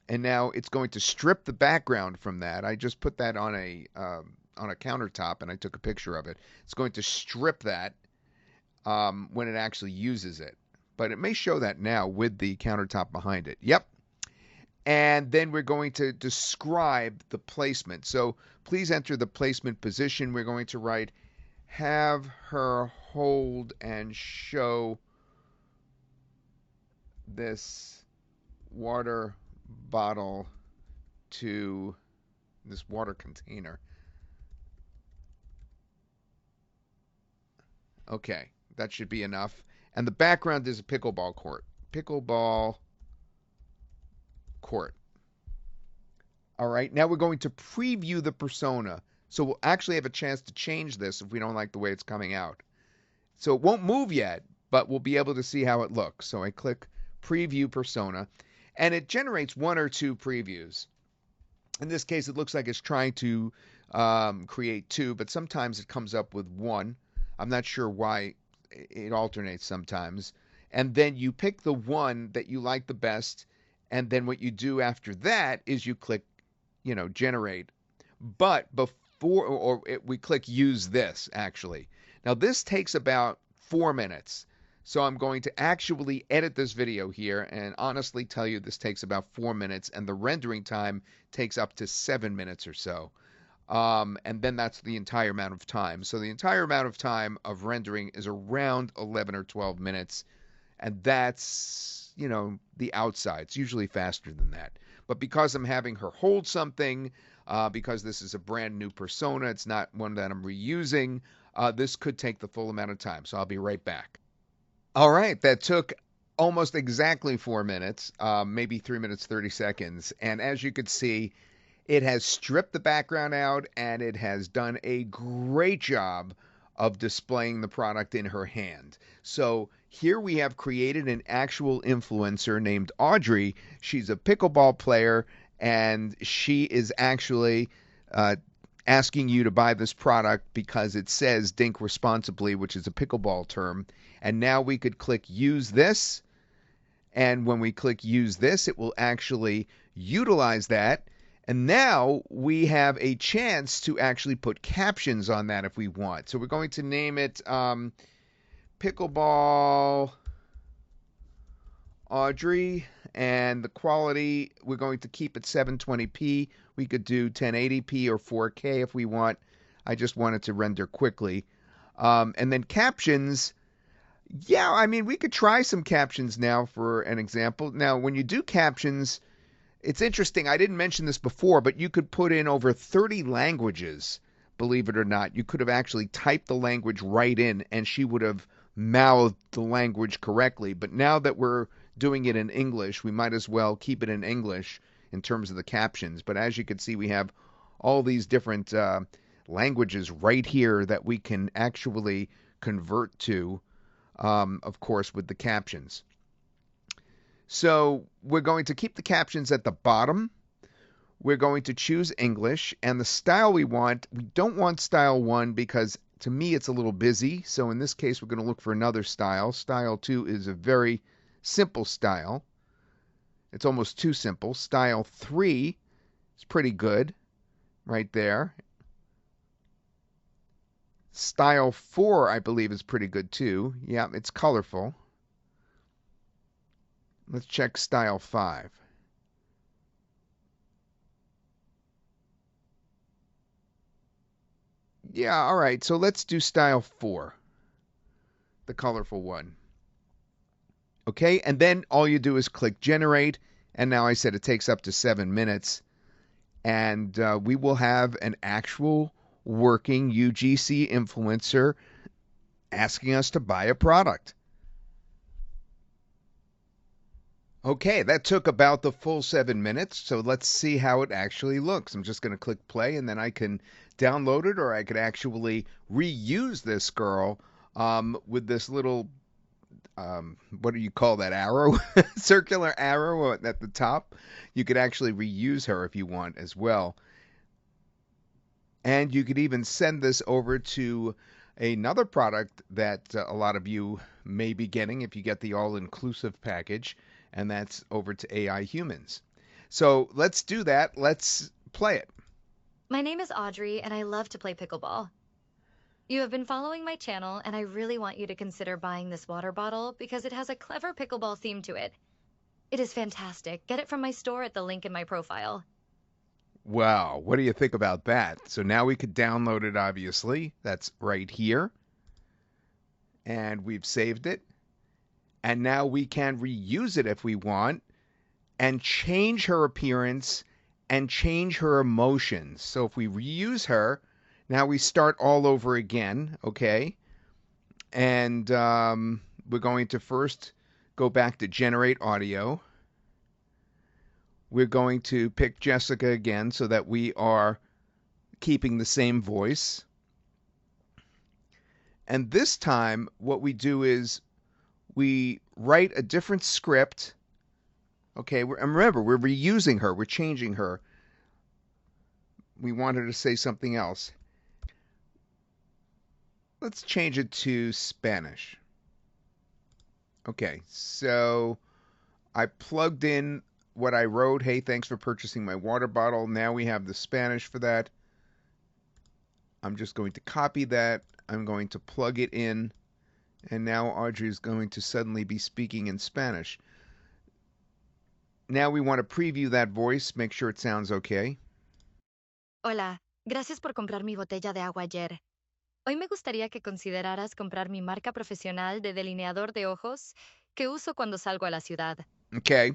And now it's going to strip the background from that. I just put that on a countertop and I took a picture of it. It's going to strip that when it actually uses it. But it may show that now with the countertop behind it. Yep. And then we're going to describe the placement. So please enter the placement position. We're going to write, have her hold and show this water bottle to this water container. Okay, that should be enough. And the background is a pickleball court. Pickleball court. All right, now we're going to preview the persona. So we'll actually have a chance to change this if we don't like the way it's coming out. So it won't move yet, but we'll be able to see how it looks. So I click preview persona, and it generates one or two previews. In this case, it looks like it's trying to create two, but sometimes it comes up with one. I'm not sure why it alternates sometimes. And then you pick the one that you like the best, and then what you do after that is you click, generate. But before, we click use this, actually. Now, this takes about 4 minutes. So I'm going to actually edit this video here and honestly tell you this takes about 4 minutes, and the rendering time takes up to 7 minutes or so. And then that's the entire amount of time. So the entire amount of time of rendering is around 11 or 12 minutes. And that's, the outside. It's usually faster than that. But because I'm having her hold something, because this is a brand new persona, it's not one that I'm reusing, this could take the full amount of time. So I'll be right back. All right, that took almost exactly 4 minutes, maybe 3 minutes, 30 seconds. And as you could see, it has stripped the background out, and it has done a great job of displaying the product in her hand. So here we have created an actual influencer named Audrey. She's a pickleball player, and she is actually asking you to buy this product because it says dink responsibly, which is a pickleball term. And now we could click use this. And when we click use this, it will actually utilize that. And now we have a chance to actually put captions on that if we want. So we're going to name it Pickleball Audrey. And the quality, we're going to keep it 720p. We could do 1080p or 4K if we want. I just wanted to render quickly. And then captions. Yeah, I mean, we could try some captions now for an example. Now, when you do captions, it's interesting. I didn't mention this before, but you could put in over 30 languages, believe it or not. You could have actually typed the language right in, and she would have mouthed the language correctly. But now that we're doing it in English, we might as well keep it in English in terms of the captions. But as you can see, we have all these different languages right here that we can actually convert to, of course, with the captions. So we're going to keep the captions at the bottom. We're going to choose English, and the style we don't want style 1 because to me it's a little busy. So in this case, we're going to look for another style. Style 2 is a very simple style. It's almost too simple. Style 3 is pretty good right there. Style 4, I believe, is pretty good too. Yeah, it's colorful. Let's check style 5. Yeah, all right. So let's do style 4, the colorful one. Okay, and then all you do is click generate. And now I said it takes up to 7 minutes. And we will have an actual working UGC influencer asking us to buy a product. Okay, that took about the full 7 minutes, so let's see how it actually looks. I'm just going to click play, and then I can download it, or I could actually reuse this girl with this little, what do you call that, arrow? Circular arrow at the top. You could actually reuse her if you want as well. And you could even send this over to another product that a lot of you may be getting if you get the all-inclusive package, and that's over to AI Humans. So let's do that. Let's play it. My name is Audrey, and I love to play pickleball. You have been following my channel, and I really want you to consider buying this water bottle because it has a clever pickleball theme to it. It is fantastic. Get it from my store at the link in my profile. Wow, what do you think about that? So now we could download it, obviously. That's right here. And we've saved it. And now we can reuse it if we want and change her appearance and change her emotions. So if we reuse her, now we start all over again, okay? And we're going to first go back to generate audio. We're going to pick Jessica again so that we are keeping the same voice. And this time, what we do is we write a different script. Okay, and remember, we're reusing her. We're changing her. We want her to say something else. Let's change it to Spanish. Okay, so I plugged in what I wrote. Hey, thanks for purchasing my water bottle. Now we have the Spanish for that. I'm just going to copy that. I'm going to plug it in. And now Audrey is going to suddenly be speaking in Spanish. Now we want to preview that voice, make sure it sounds okay. Hola, gracias por comprar mi botella de agua ayer. Hoy me gustaría que consideraras comprar mi marca profesional de delineador de ojos que uso cuando salgo a la ciudad. Okay,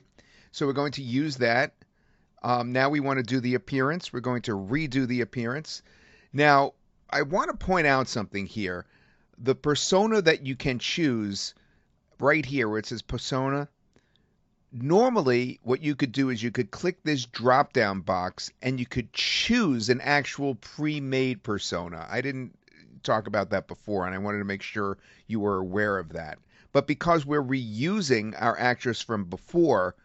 so we're going to use that. Now we want to do the appearance. We're going to redo the appearance. Now, I want to point out something here. The persona that you can choose right here where it says persona, normally what you could do is you could click this drop down box and you could choose an actual pre-made persona. I didn't talk about that before and I wanted to make sure you were aware of that. But because we're reusing our actress from before,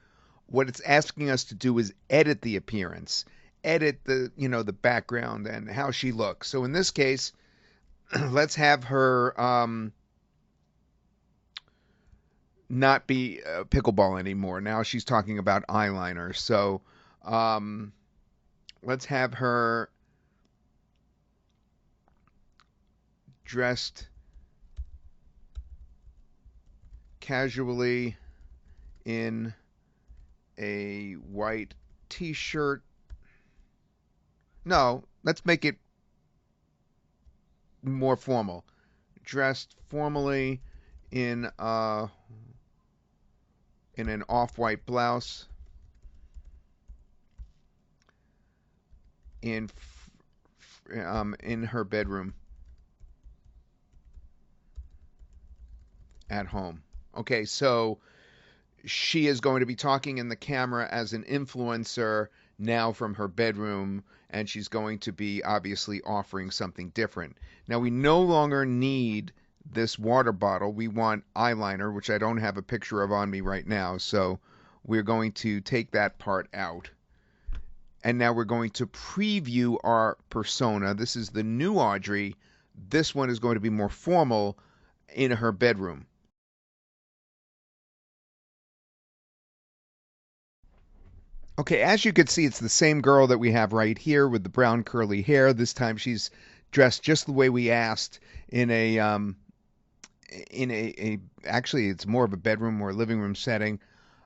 what it's asking us to do is edit the appearance, edit the, the background and how she looks. So in this case, let's have her not be pickleball anymore. Now she's talking about eyeliner. So let's have her dressed casually in a white t-shirt. No, let's make it more formal. Dressed formally in an off-white blouse, in her bedroom at home. Okay, so she is going to be talking in the camera as an influencer now from her bedroom, and she's going to be obviously offering something different. Now, we no longer need this water bottle. We want eyeliner, which I don't have a picture of on me right now, so we're going to take that part out. And now we're going to preview our persona. This is the new Audrey. This one is going to be more formal in her bedroom. Okay, as you can see, it's the same girl that we have right here with the brown curly hair. This time she's dressed just the way we asked in a actually it's more of a bedroom or living room setting,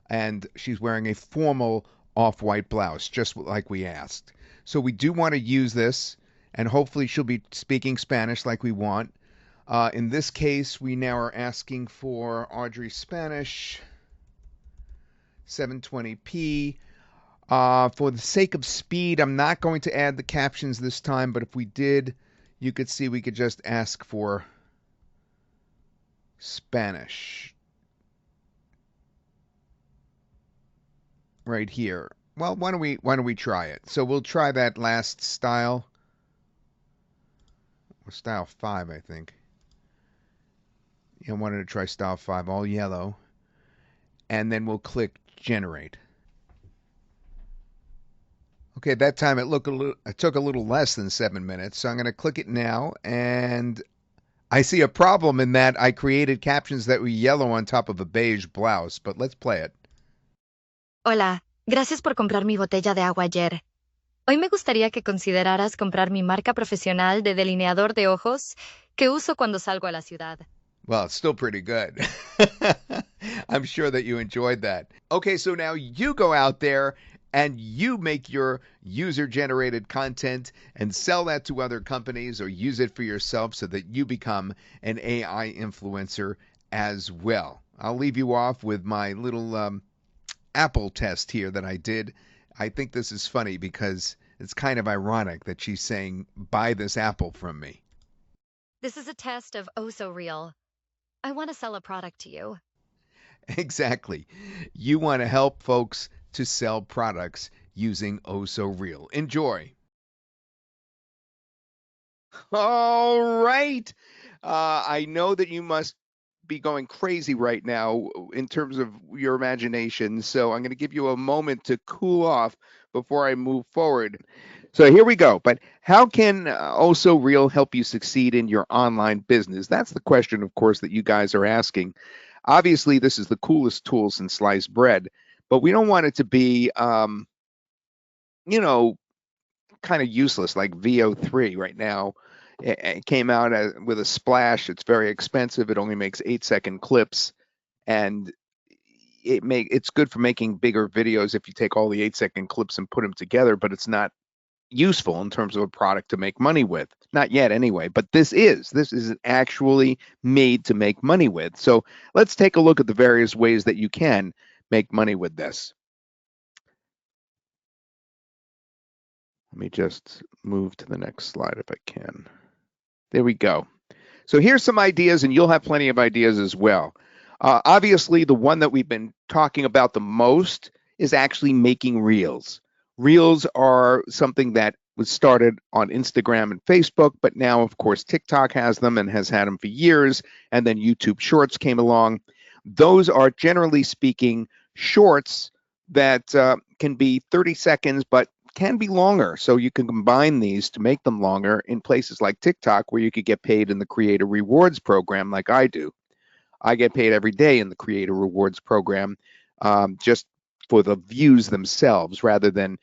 and she's wearing a formal off-white blouse, just like we asked. So we do want to use this, and hopefully she'll be speaking Spanish like we want. In this case, we now are asking for Audrey Spanish, 720p. For the sake of speed, I'm not going to add the captions this time, but if we did, you could see we could just ask for Spanish right here. Well, why don't we try it? So we'll try that last style. Style 5, I think. I wanted to try style 5, all yellow. And then we'll click generate. Okay, that time it took a little less than 7 minutes, so I'm going to click it now, and I see a problem in that I created captions that were yellow on top of a beige blouse, but let's play it. Hola, gracias por comprar mi botella de agua ayer. Hoy me gustaría que consideraras comprar mi marca profesional de delineador de ojos que uso cuando salgo a la ciudad. Well, it's still pretty good. I'm sure that you enjoyed that. Okay, so now you go out there and you make your user generated content and sell that to other companies or use it for yourself so that you become an AI influencer as well. I'll leave you off with my little Apple test here that I did. I think this is funny because it's kind of ironic that she's saying, buy this apple from me. This is a test of OhSoReal. I want to sell a product to you. Exactly. You want to help folks to sell products using OhSoReal. Enjoy. All right. I know that you must be going crazy right now in terms of your imagination, so I'm going to give you a moment to cool off before I move forward. So here we go. But how can OhSoReal help you succeed in your online business? That's the question, of course, that you guys are asking. Obviously, this is the coolest tool since sliced bread, but we don't want it to be, you know, kind of useless like VO3 right now. It came out with a splash. It's very expensive. It only makes 8-second clips, and it's good for making bigger videos if you take all the 8-second clips and put them together, but it's not useful in terms of a product to make money with. Not yet anyway, but this is actually made to make money with. So let's take a look at the various ways that you can make money with this. Let me just move to the next slide if I can. There we go. So here's some ideas, and you'll have plenty of ideas as well. Obviously, the one that we've been talking about the most is actually making reels. Reels are something that was started on Instagram and Facebook, but now, of course, TikTok has them and has had them for years, and then YouTube Shorts came along. Those are, generally speaking, shorts that can be 30 seconds, but can be longer. So you can combine these to make them longer in places like TikTok, where you could get paid in the Creator Rewards program like I do. I get paid every day in the Creator Rewards program, just for the views themselves rather than,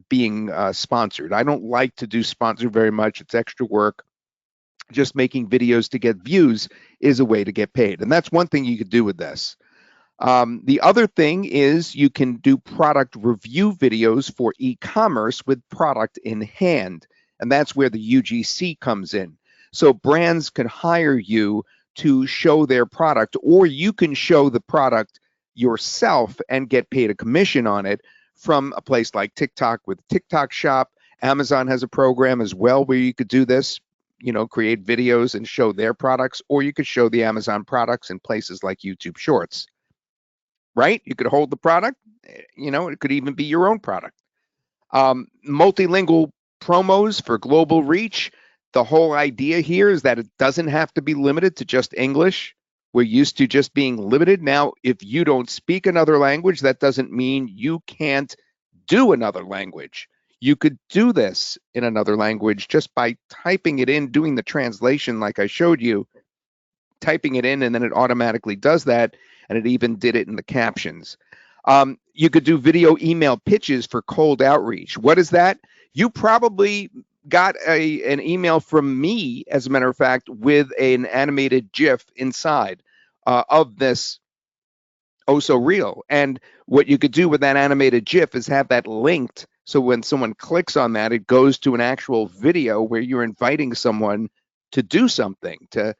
being sponsored. I don't like to do sponsored very much. It's extra work. Just making videos to get views is a way to get paid. And that's one thing you could do with this. The other thing is you can do product review videos for e-commerce with product in hand. And that's where the UGC comes in. So brands can hire you to show their product, or you can show the product yourself and get paid a commission on it from a place like TikTok with TikTok Shop. Amazon has a program as well where you could do this, create videos and show their products, or you could show the Amazon products in places like YouTube Shorts. Right? You could hold the product, it could even be your own product. Multilingual promos for global reach. The whole idea here is that it doesn't have to be limited to just English. We're used to just being limited. Now, if you don't speak another language, that doesn't mean you can't do another language. You could do this in another language just by typing it in, doing the translation like I showed you, typing it in, and then it automatically does that. And it even did it in the captions. You could do video email pitches for cold outreach. What is that? You probably got an email from me, as a matter of fact, with an animated GIF inside of this OhSoReal. And what you could do with that animated GIF is have that linked. So when someone clicks on that, it goes to an actual video where you're inviting someone to do something, to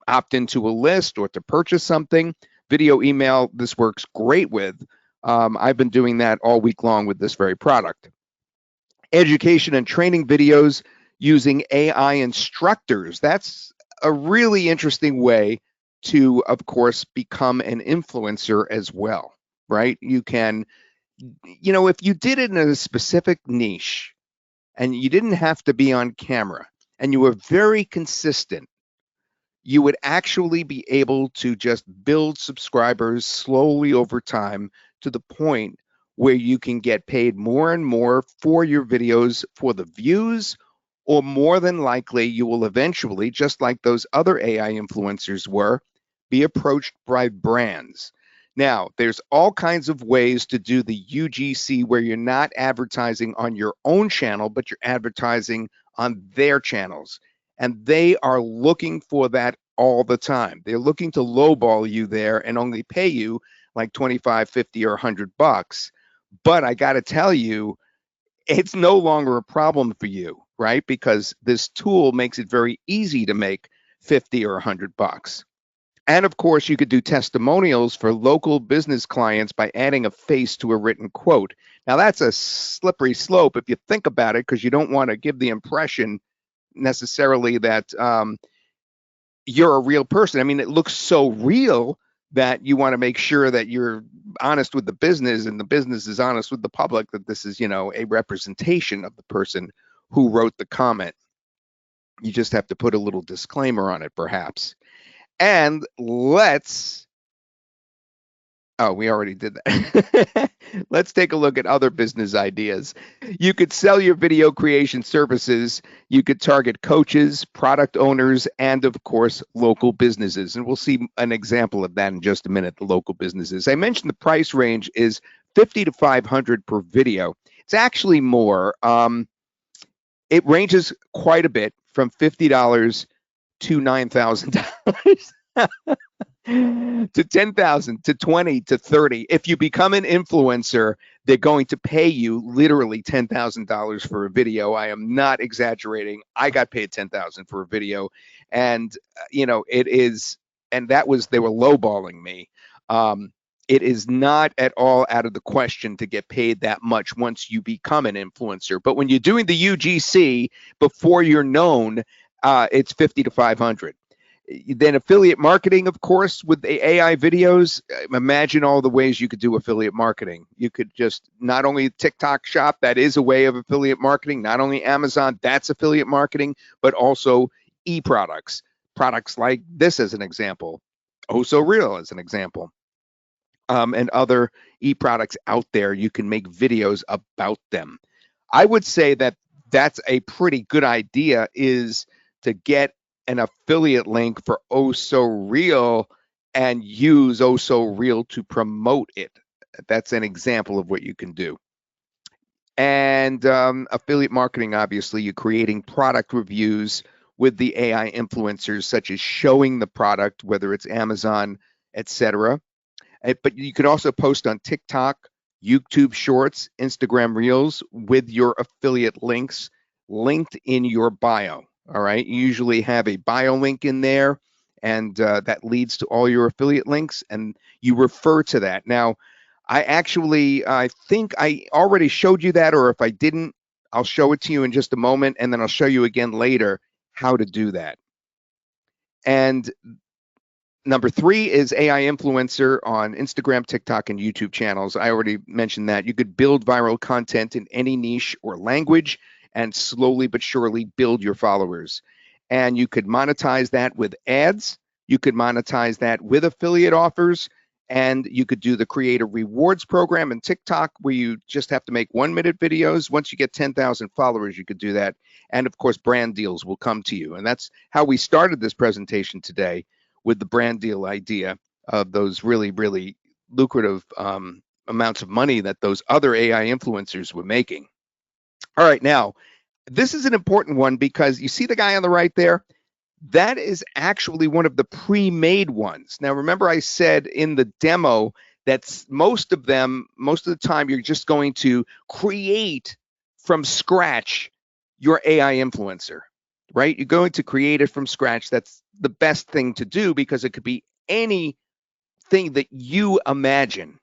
opt into a list or to purchase something. Video email, this works great with. I've been doing that all week long with this very product. Education and training videos using AI instructors. That's a really interesting way to, of course, become an influencer as well, right? You can, if you did it in a specific niche and you didn't have to be on camera and you were very consistent, you would actually be able to just build subscribers slowly over time to the point where you can get paid more and more for your videos for the views, or more than likely you will eventually, just like those other AI influencers were, be approached by brands. Now, there's all kinds of ways to do the UGC where you're not advertising on your own channel, but you're advertising on their channels. And they are looking for that all the time. They're looking to lowball you there and only pay you like 25, 50, or $100. But I got to tell you, it's no longer a problem for you, right? Because this tool makes it very easy to make 50 or $100. And of course, you could do testimonials for local business clients by adding a face to a written quote. Now, that's a slippery slope if you think about it, because you don't want to give the impression necessarily that you're a real person. I mean, it looks so real that you want to make sure that you're honest with the business and the business is honest with the public, that this is, a representation of the person who wrote the comment. You just have to put a little disclaimer on it, perhaps. And we already did that. Let's take a look at other business ideas. You could sell your video creation services. You could target coaches, product owners, and of course, local businesses. And we'll see an example of that in just a minute, the local businesses. I mentioned the price range is $50 to $500 per video. It's actually more. It ranges quite a bit from $50 to $9,000. to 10,000 to 20 to 30. If you become an influencer, they're going to pay you literally $10,000 for a video. I am not exaggerating. I got paid $10,000 for a video, and it is, and that was, they were lowballing me. It is not at all out of the question to get paid that much once you become an influencer. But when you're doing the UGC before you're known, it's 50 to 500. Then affiliate marketing, of course, with the AI videos. Imagine all the ways you could do affiliate marketing. You could just not only TikTok shop, that is a way of affiliate marketing, not only Amazon, that's affiliate marketing, but also e-products. Products like this as an example, OhSoReal as an example, and other e-products out there. You can make videos about them. I would say that that's a pretty good idea, is to get an affiliate link for OhSoReal and use OhSoReal to promote it. That's an example of what you can do. And affiliate marketing, obviously, you're creating product reviews with the AI influencers, such as showing the product, whether it's Amazon, etc. But you can also post on TikTok, YouTube Shorts, Instagram Reels with your affiliate links linked in your bio. All right. You usually have a bio link in there, and that leads to all your affiliate links, and you refer to that. Now, I think I already showed you that, or if I didn't, I'll show it to you in just a moment, and then I'll show you again later how to do that. And number 3 is AI influencer on Instagram, TikTok, and YouTube channels. I already mentioned that. You could build viral content in any niche or language and slowly but surely build your followers. And you could monetize that with ads. You could monetize that with affiliate offers. And you could do the creator rewards program in TikTok, where you just have to make 1-minute videos. Once you get 10,000 followers, you could do that. And of course, brand deals will come to you. And that's how we started this presentation today, with the brand deal idea of those really, really lucrative amounts of money that those other AI influencers were making. All right, now, this is an important one, because you see the guy on the right there? That is actually one of the pre-made ones. Now, remember I said in the demo that most of the time, you're just going to create from scratch your AI influencer, right? You're going to create it from scratch. That's the best thing to do, because it could be anything that you imagine,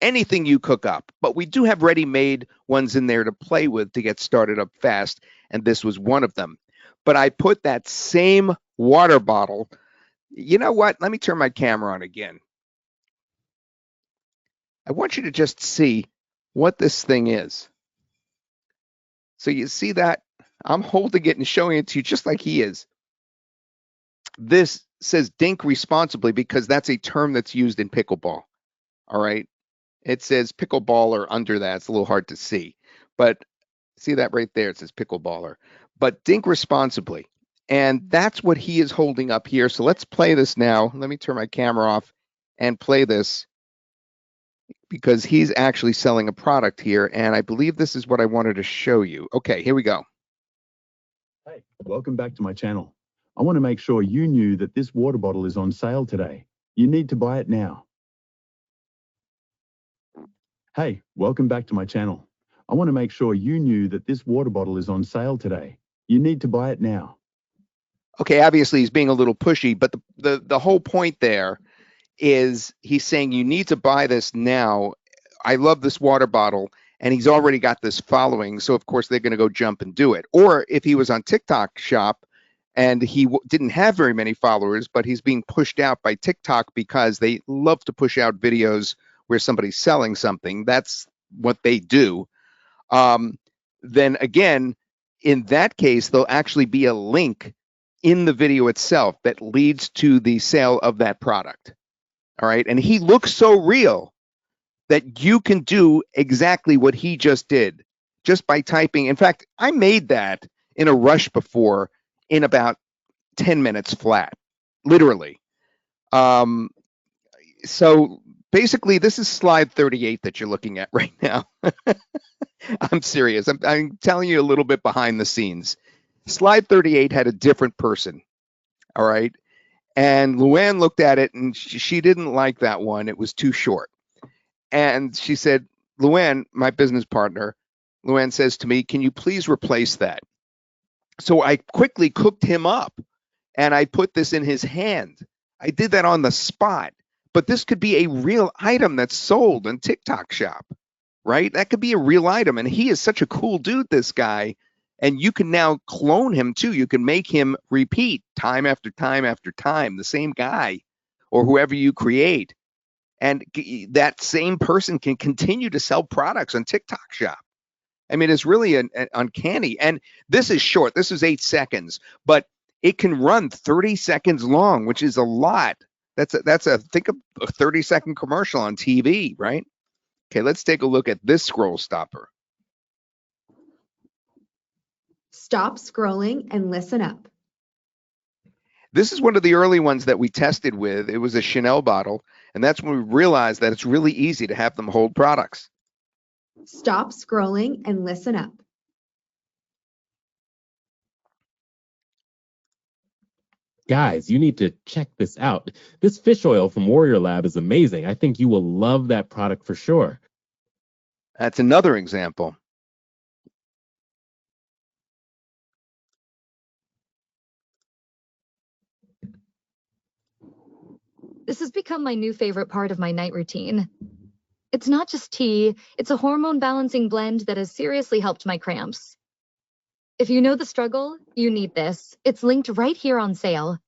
anything you cook up. But we do have ready-made ones in there to play with to get started up fast, and this was one of them. But I put that same water bottle. You know what? Let me turn my camera on again. I want you to just see what this thing is. So you see that? I'm holding it and showing it to you just like he is. This says dink responsibly, because that's a term that's used in pickleball. All right. It says pickleballer under that. It's a little hard to see, but see that right there? It says pickleballer, but dink responsibly. And that's what he is holding up here. So let's play this now. Let me turn my camera off and play this, because he's actually selling a product here. And I believe this is what I wanted to show you. Okay, here we go. Hi, welcome back to my channel. I want to make sure you knew that this water bottle is on sale today. You need to buy it now. Hey, welcome back to my channel. I want to make sure you knew that this water bottle is on sale today. You need to buy it now. Okay, obviously he's being a little pushy, but the whole point there is he's saying you need to buy this now. I love this water bottle, and he's already got this following, so of course they're going to go jump and do it. Or if he was on TikTok Shop and he didn't have very many followers, but he's being pushed out by TikTok because they love to push out videos where somebody's selling something. That's what they do. Then again, in that case, there'll actually be a link in the video itself that leads to the sale of that product. All right. And he looks so real that you can do exactly what he just did just by typing. In fact, I made that in a rush before in about 10 minutes flat, literally. So basically, this is slide 38 that you're looking at right now. I'm serious. I'm telling you a little bit behind the scenes. Slide 38 had a different person. All right. And Luann looked at it and she didn't like that one. It was too short. And she said, Luann, my business partner, Luann says to me, can you please replace that? So I quickly cooked him up and I put this in his hand. I did that on the spot. But this could be a real item that's sold in TikTok Shop, right? That could be a real item. And he is such a cool dude, this guy. And you can now clone him too. You can make him repeat time after time after time, the same guy or whoever you create. And that same person can continue to sell products on TikTok Shop. I mean, it's really an uncanny. And this is short. This is 8 seconds, but it can run 30 seconds long, which is a lot. Think of a 30-second commercial on TV, right? Okay, let's take a look at this scroll stopper. Stop scrolling and listen up. This is one of the early ones that we tested with. It was a Chanel bottle, and that's when we realized that it's really easy to have them hold products. Stop scrolling and listen up. Guys, you need to check this out. This fish oil from Warrior Lab is amazing. I think you will love that product for sure. That's another example. This has become my new favorite part of my night routine. It's not just tea, it's a hormone balancing blend that has seriously helped my cramps. If you know the struggle, you need this. It's linked right here on sale.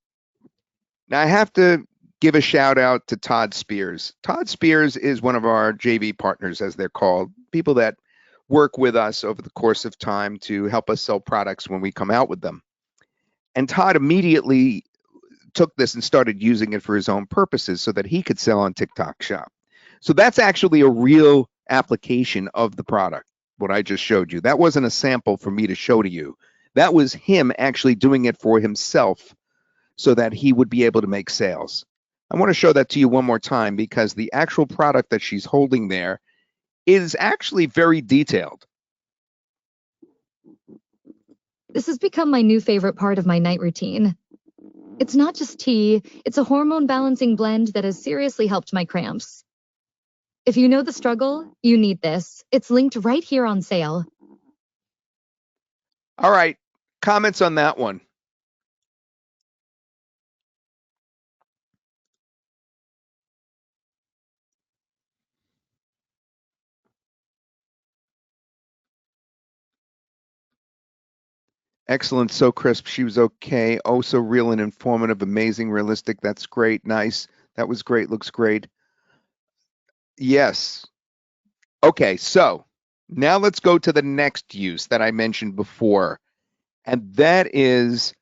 Now I have to give a shout out to Todd Spears. Todd Spears is one of our JV partners, as they're called, people that work with us over the course of time to help us sell products when we come out with them. And Todd immediately took this and started using it for his own purposes so that he could sell on TikTok Shop. So that's actually a real application of the product, what I just showed you. That wasn't a sample for me to show to you. That was him actually doing it for himself so that he would be able to make sales. I want to show that to you one more time because the actual product that she's holding there is actually very detailed. This has become my new favorite part of my night routine. It's not just tea, it's a hormone balancing blend that has seriously helped my cramps. If you know the struggle, you need this. It's linked right here on sale. All right, comments on that one? Excellent. So crisp. She was okay. Oh, so real and informative. Amazing. Realistic. That's great. Nice. That was great. Looks great. Yes. Okay. So now let's go to the next use that I mentioned before. And that is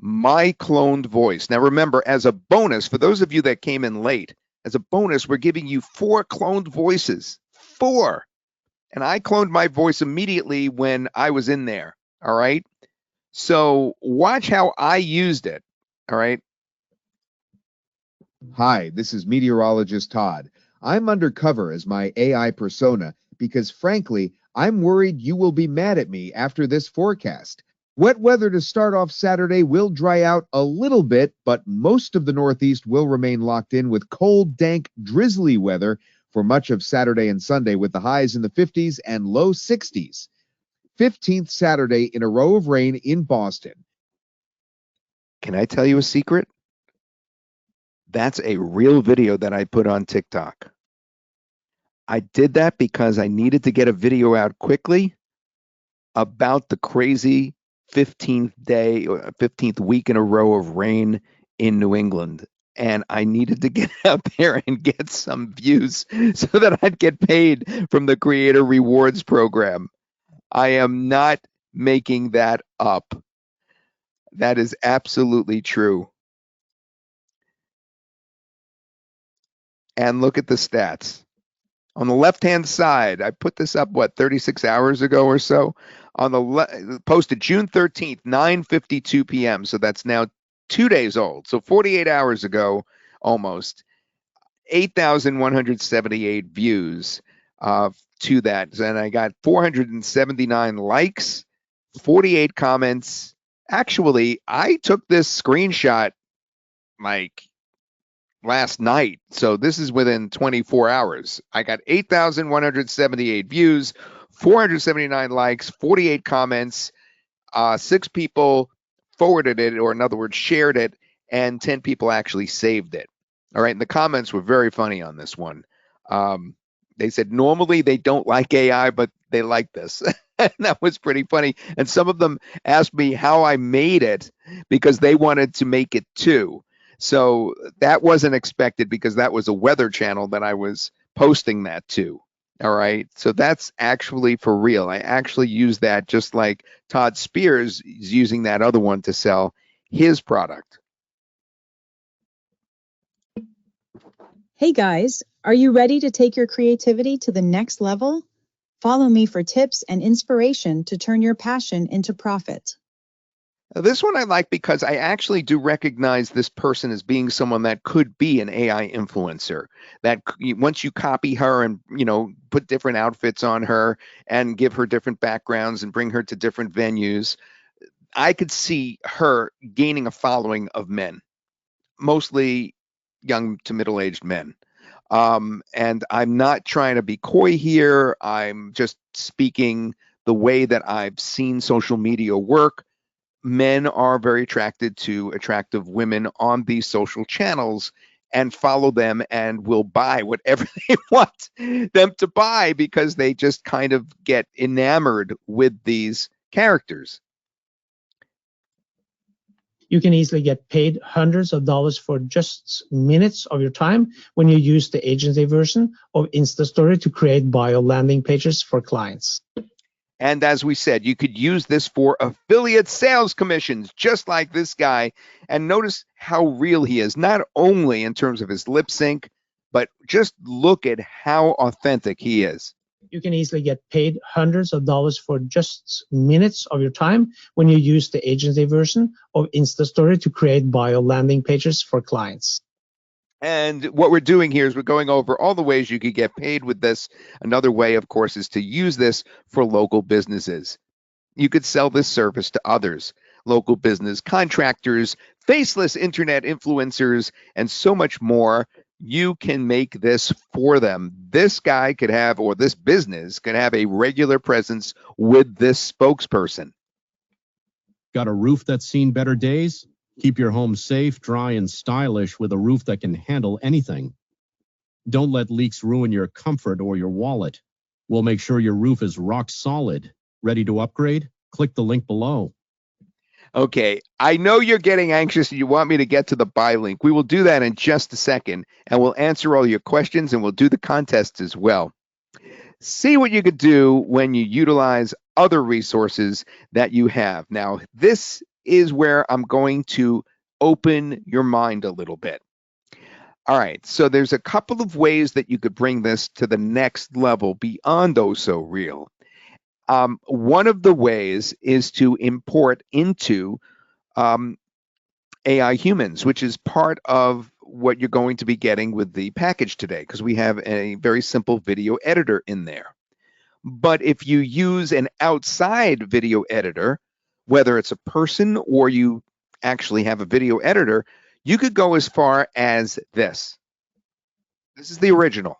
my cloned voice. Now remember, as a bonus, for those of you that came in late, as a bonus, we're giving you 4 cloned voices. 4. And I cloned my voice immediately when I was in there. All right. So watch how I used it, all right? Hi, this is meteorologist Todd. I'm undercover as my AI persona because, frankly, I'm worried you will be mad at me after this forecast. Wet weather to start off Saturday will dry out a little bit, but most of the Northeast will remain locked in with cold, dank, drizzly weather for much of Saturday and Sunday, with the highs in the 50s and low 60s. 15th Saturday in a row of rain in Boston. Can I tell you a secret? That's a real video that I put on TikTok. I did that because I needed to get a video out quickly about the crazy 15th day or 15th week in a row of rain in New England. And I needed to get out there and get some views so that I'd get paid from the Creator Rewards Program. I am not making that up. That is absolutely true. And look at the stats. On the left-hand side, I put this up, 36 hours ago or so? On the posted June 13th, 9:52 p.m. So that's now 2 days old. So 48 hours ago, almost. 8,178 views to that. And I got 479 likes, 48 comments. Actually, I took this screenshot like last night. So this is within 24 hours. I got 8,178 views, 479 likes, 48 comments, 6 people forwarded it, or in other words, shared it, and 10 people actually saved it. All right. And the comments were very funny on this one. They said normally they don't like AI, but they like this. And that was pretty funny. And some of them asked me how I made it because they wanted to make it too. So that wasn't expected because that was a weather channel that I was posting that to. All right. So that's actually for real. I actually use that just like Todd Spears is using that other one to sell his product. Hey guys, are you ready to take your creativity to the next level? Follow me for tips and inspiration to turn your passion into profit. This one I like because I actually do recognize this person as being someone that could be an AI influencer. That once you copy her and, put different outfits on her and give her different backgrounds and bring her to different venues, I could see her gaining a following of men, mostly young to middle-aged men. And I'm not trying to be coy here. I'm just speaking the way that I've seen social media work. Men are very attracted to attractive women on these social channels and follow them and will buy whatever they want them to buy because they just kind of get enamored with these characters. You can easily get paid hundreds of dollars for just minutes of your time when you use the agency version of InstaStory to create bio landing pages for clients. And as we said, you could use this for affiliate sales commissions, just like this guy. And notice how real he is, not only in terms of his lip sync, but just look at how authentic he is. You can easily get paid hundreds of dollars for just minutes of your time when you use the agency version of InstaStory to create bio landing pages for clients. And what we're doing here is we're going over all the ways you could get paid with this. Another way, of course, is to use this for local businesses. You could sell this service to others, local business contractors, faceless internet influencers, and so much more. You can make this for them. This guy could have, or this business could have, a regular presence with this spokesperson. Got a roof that's seen better days? Keep your home safe, dry, and stylish with a roof that can handle anything. Don't let leaks ruin your comfort or your wallet. We'll make sure your roof is rock solid. Ready to upgrade? Click the link below. Okay, I know you're getting anxious and you want me to get to the buy link. We will do that in just a second, and we'll answer all your questions, and we'll do the contests as well. See what you could do when you utilize other resources that you have. Now, this is where I'm going to open your mind a little bit. All right, so there's a couple of ways that you could bring this to the next level beyond OhSoReal. One of the ways is to import into AI humans, which is part of what you're going to be getting with the package today, because we have a very simple video editor in there. But if you use an outside video editor, whether it's a person or you actually have a video editor, you could go as far as this. This is the original.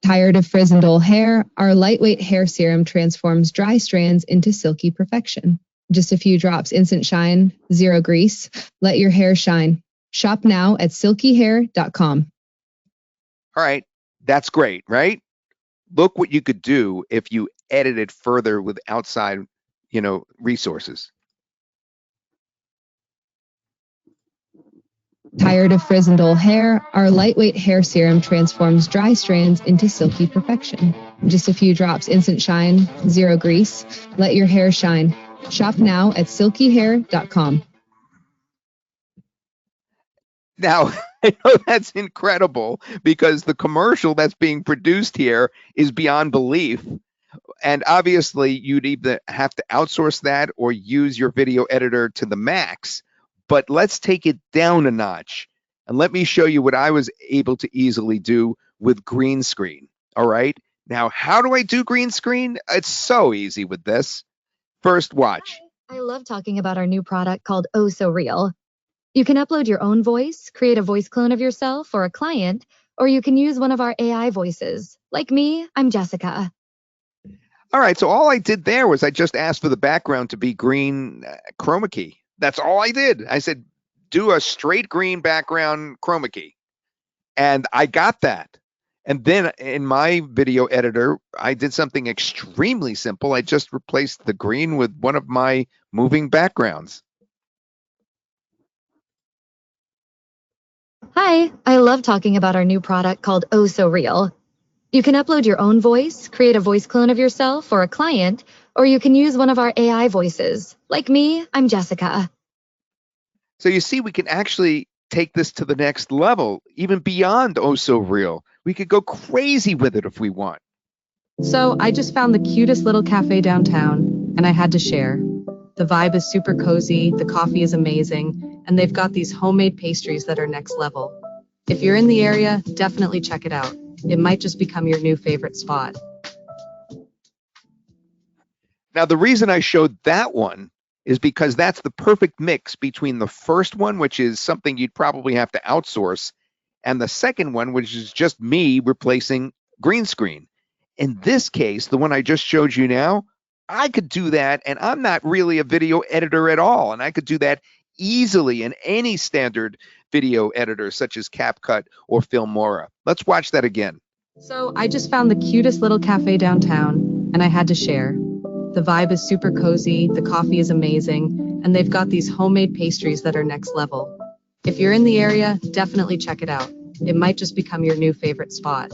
Tired of frizz and dull hair? Our lightweight hair serum transforms dry strands into silky perfection. Just a few drops, instant shine, zero grease. Let your hair shine. Shop now at silkyhair.com. All right, that's great, right? Look what you could do if you edited further with outside, resources. Tired of frizz and dull hair? Our lightweight hair serum transforms dry strands into silky perfection. Just a few drops, instant shine, zero grease. Let your hair shine. Shop now at silkyhair.com. Now, I know that's incredible because the commercial that's being produced here is beyond belief. And obviously, you'd either have to outsource that or use your video editor to the max. But let's take it down a notch. And let me show you what I was able to easily do with green screen. All right. Now, how do I do green screen? It's so easy with this. First, watch. I love talking about our new product called OhSoReal. You can upload your own voice, create a voice clone of yourself or a client, or you can use one of our AI voices. Like me, I'm Jessica. All right, so all I did there was I just asked for the background to be green chroma key. That's all I did. I said, do a straight green background chroma key. And I got that. And then in my video editor, I did something extremely simple. I just replaced the green with one of my moving backgrounds. Hi, I love talking about our new product called OhSoReal. You can upload your own voice, create a voice clone of yourself or a client, or you can use one of our AI voices. Like me, I'm Jessica. So you see, we can actually take this to the next level, even beyond OhSoReal. We could go crazy with it if we want. So I just found the cutest little cafe downtown, and I had to share. The vibe is super cozy, the coffee is amazing, and they've got these homemade pastries that are next level. If you're in the area, definitely check it out. It might just become your new favorite spot. Now, the reason I showed that one is because that's the perfect mix between the first one, which is something you'd probably have to outsource, and the second one, which is just me replacing green screen. In this case, the one I just showed you now, I could do that, and I'm not really a video editor at all, and I could do that easily in any standard video editor such as CapCut or Filmora. Let's watch that again. So I just found the cutest little cafe downtown, and I had to share. The vibe is super cozy, the coffee is amazing, and they've got these homemade pastries that are next level. If you're in the area, definitely check it out. It might just become your new favorite spot.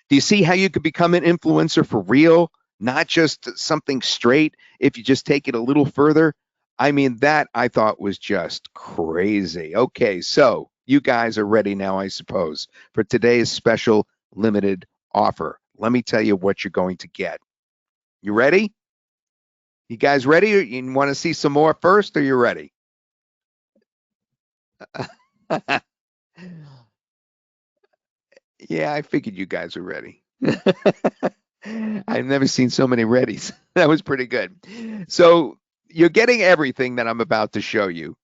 Do you see how you could become an influencer for real? Not just something straight if you just take it a little further? I mean, that I thought was just crazy. Okay, so you guys are ready now, I suppose, for today's special limited offer. Let me tell you what you're going to get. You ready? You guys ready? You want to see some more first, or you ready? Yeah, I figured you guys were ready. I've never seen so many readies. That was pretty good. So you're getting everything that I'm about to show you.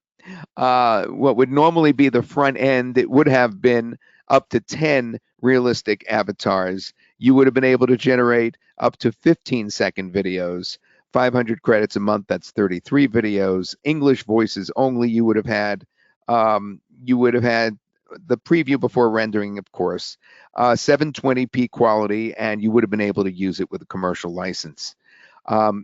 What would normally be the front end, it would have been up to 10 realistic avatars. You would have been able to generate up to 15-second videos, 500 credits a month, that's 33 videos. English voices only. You would have had the preview before rendering, of course, 720p quality, and you would have been able to use it with a commercial license.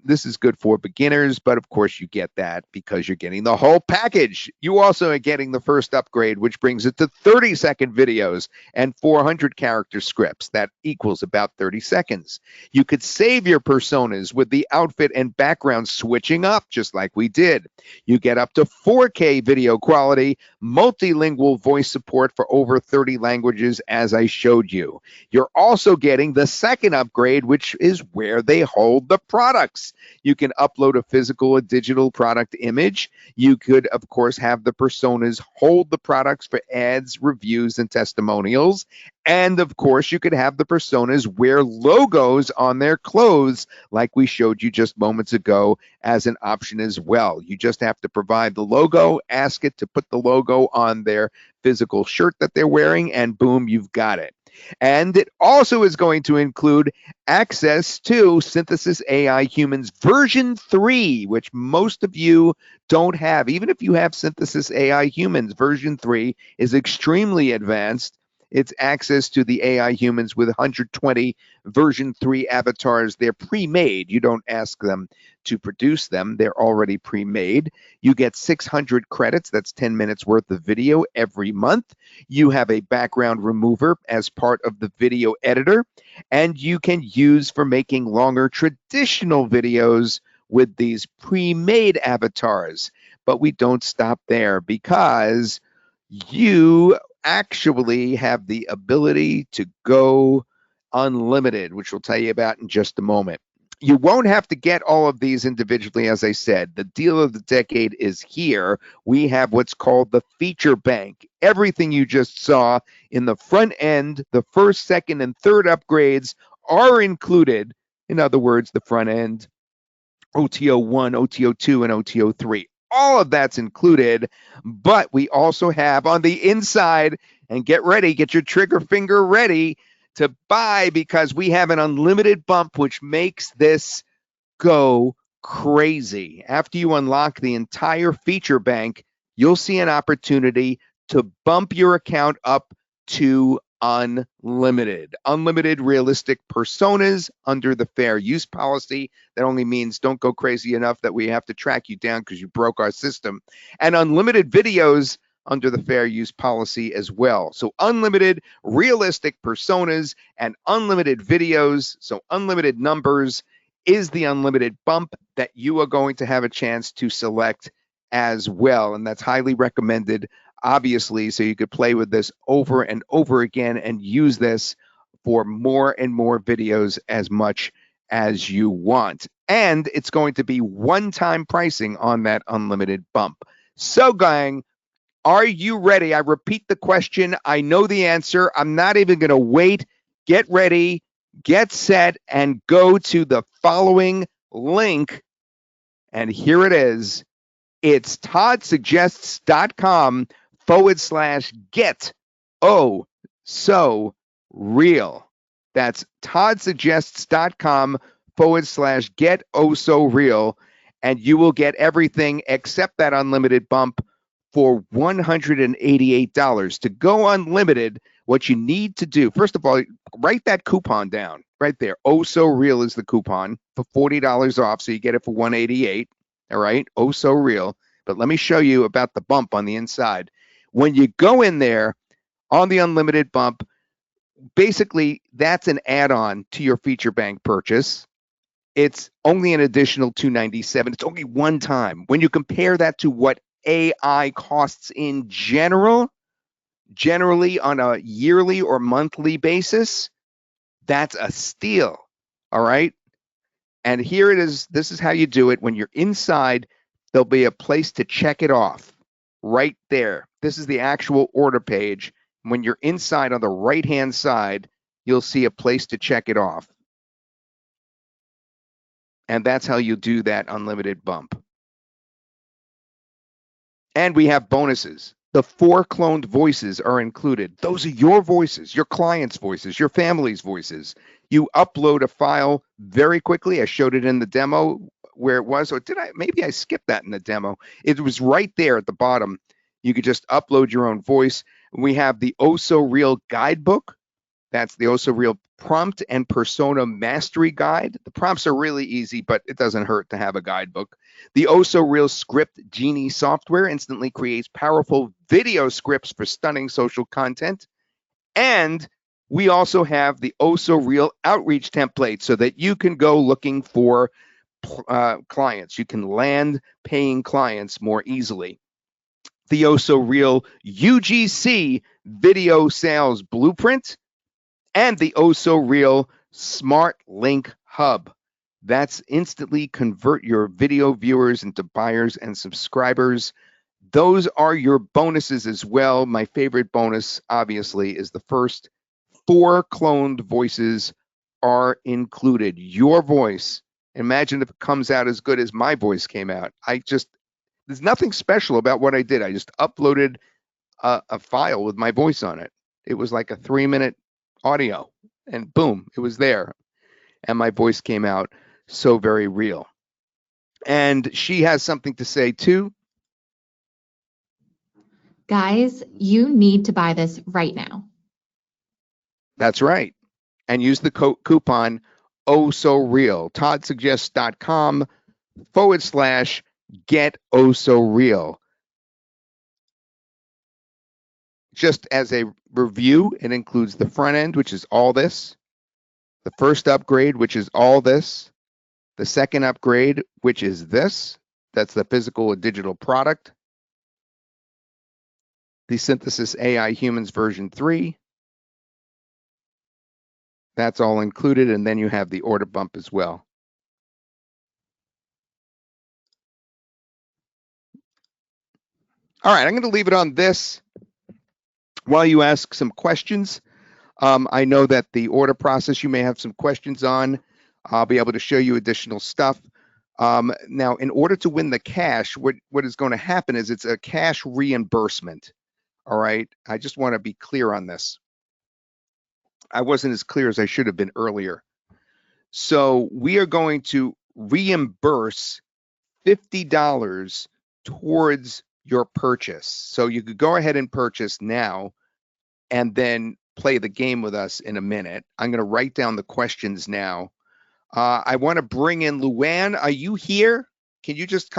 This is good for beginners, but of course you get that because you're getting the whole package. You also are getting the first upgrade, which brings it to 30-second videos and 400 character scripts. That equals about 30 seconds. You could save your personas with the outfit and background switching up, just like we did. You get up to 4K video quality, multilingual voice support for over 30 languages, as I showed you. You're also getting the second upgrade, which is where they hold the product. products. You can upload a physical or digital product image. You could, of course, have the personas hold the products for ads, reviews, and testimonials. And of course, you could have the personas wear logos on their clothes, like we showed you just moments ago, as an option as well. You just have to provide the logo, ask it to put the logo on their physical shirt that they're wearing, and boom, you've got it. And it also is going to include access to Synthesis AI Humans version 3, which most of you don't have. Even if you have Synthesis AI Humans, version 3 is extremely advanced. It's access to the AI Humans with 120 version 3 avatars. They're pre-made. You don't ask them to produce them. They're already pre-made. You get 600 credits. That's 10 minutes worth of video every month. You have a background remover as part of the video editor, and you can use for making longer traditional videos with these pre-made avatars. But we don't stop there, because you actually have the ability to go unlimited, which we'll tell you about in just a moment. You won't have to get all of these individually, as I said. The deal of the decade is here. We have what's called the feature bank. Everything you just saw in the front end, the first, second, and third upgrades are included. In other words, the front end, OTO 1, OTO 2, and OTO 3. All of that's included, but we also have on the inside, and get ready, get your trigger finger ready to buy, because we have an unlimited bump, which makes this go crazy. After you unlock the entire feature bank, you'll see an opportunity to bump your account up to unlimited. Unlimited realistic personas under the fair use policy. That only means don't go crazy enough that we have to track you down because you broke our system. And unlimited videos under the fair use policy as well. So unlimited realistic personas and unlimited videos, so unlimited numbers, is the unlimited bump that you are going to have a chance to select as well. And that's highly recommended, obviously, so you could play with this over and over again and use this for more and more videos as much as you want. And it's going to be one-time pricing on that unlimited bump. So, gang, are you ready? I repeat the question. I know the answer. I'm not even going to wait. Get ready, get set, and go to the following link. And here it is. It's toddsuggests.com/get oh so real. That's toddsuggests.com/get oh so real. And you will get everything except that unlimited bump for $188. To go unlimited, what you need to do, first of all, write that coupon down right there. OhSoReal is the coupon for $40 off, so you get it for $188. All right, OhSoReal. But let me show you about the bump on the inside. When you go in there on the unlimited bump, basically that's an add-on to your feature bank purchase. It's only an additional $297. It's only one time. When you compare that to what AI costs in generally on a yearly or monthly basis, that's a steal. All right. And here it is. This is how you do it. When you're inside, there'll be a place to check it off right there. This is the actual order page. When you're inside on the right-hand side, you'll see a place to check it off. And that's how you do that unlimited bump. And we have bonuses. The 4 cloned voices are included. Those are your voices, your clients' voices, your family's voices. You upload a file very quickly. I showed it in the demo where it was, or did I? Maybe I skipped that in the demo. It was right there at the bottom. You could just upload your own voice. We have the OhSoReal guidebook. That's the OhSoReal Prompt and Persona Mastery Guide. The prompts are really easy, but it doesn't hurt to have a guidebook. The OhSoReal Script Genie software instantly creates powerful video scripts for stunning social content. And we also have the OhSoReal Outreach template so that you can go looking for clients. You can land paying clients more easily. The OhSoReal UGC Video Sales Blueprint, and the OhSoReal Smart Link Hub. That's instantly convert your video viewers into buyers and subscribers. Those are your bonuses as well. My favorite bonus, obviously, is the first 4 cloned voices are included. Your voice. Imagine if it comes out as good as my voice came out. There's nothing special about what I did. I just uploaded a file with my voice on it. It was like a 3-minute audio, and boom, it was there. And my voice came out so very real. And she has something to say too. Guys, you need to buy this right now. That's right. And use the coupon OhSoReal. ToddSuggests.com/get OhSoReal. Just as a review, it includes the front end, which is all this, the first upgrade, which is all this, the second upgrade, which is this, that's the physical or digital product, the Synthesis AI Humans version 3, that's all included, and then you have the order bump as well. All right, I'm going to leave it on this while you ask some questions. I know that the order process you may have some questions on. I'll be able to show you additional stuff. Now, in order to win the cash, what is going to happen is it's a cash reimbursement. All right, I just want to be clear on this. I wasn't as clear as I should have been earlier. So we are going to reimburse $50 towards your purchase. So you could go ahead and purchase now and then play the game with us in a minute. I'm going to write down the questions now. I want to bring in Luann. Are you here? Can you just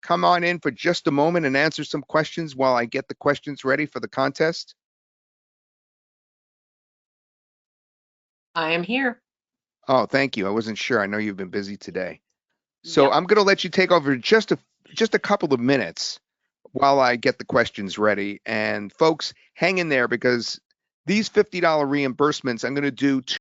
come on in for just a moment and answer some questions while I get the questions ready for the contest? I am here. Oh, thank you. I wasn't sure. I know you've been busy today. So I'm going to let you take over just a couple of minutes while I get the questions ready. And folks, hang in there because these $50 reimbursements, I'm going to do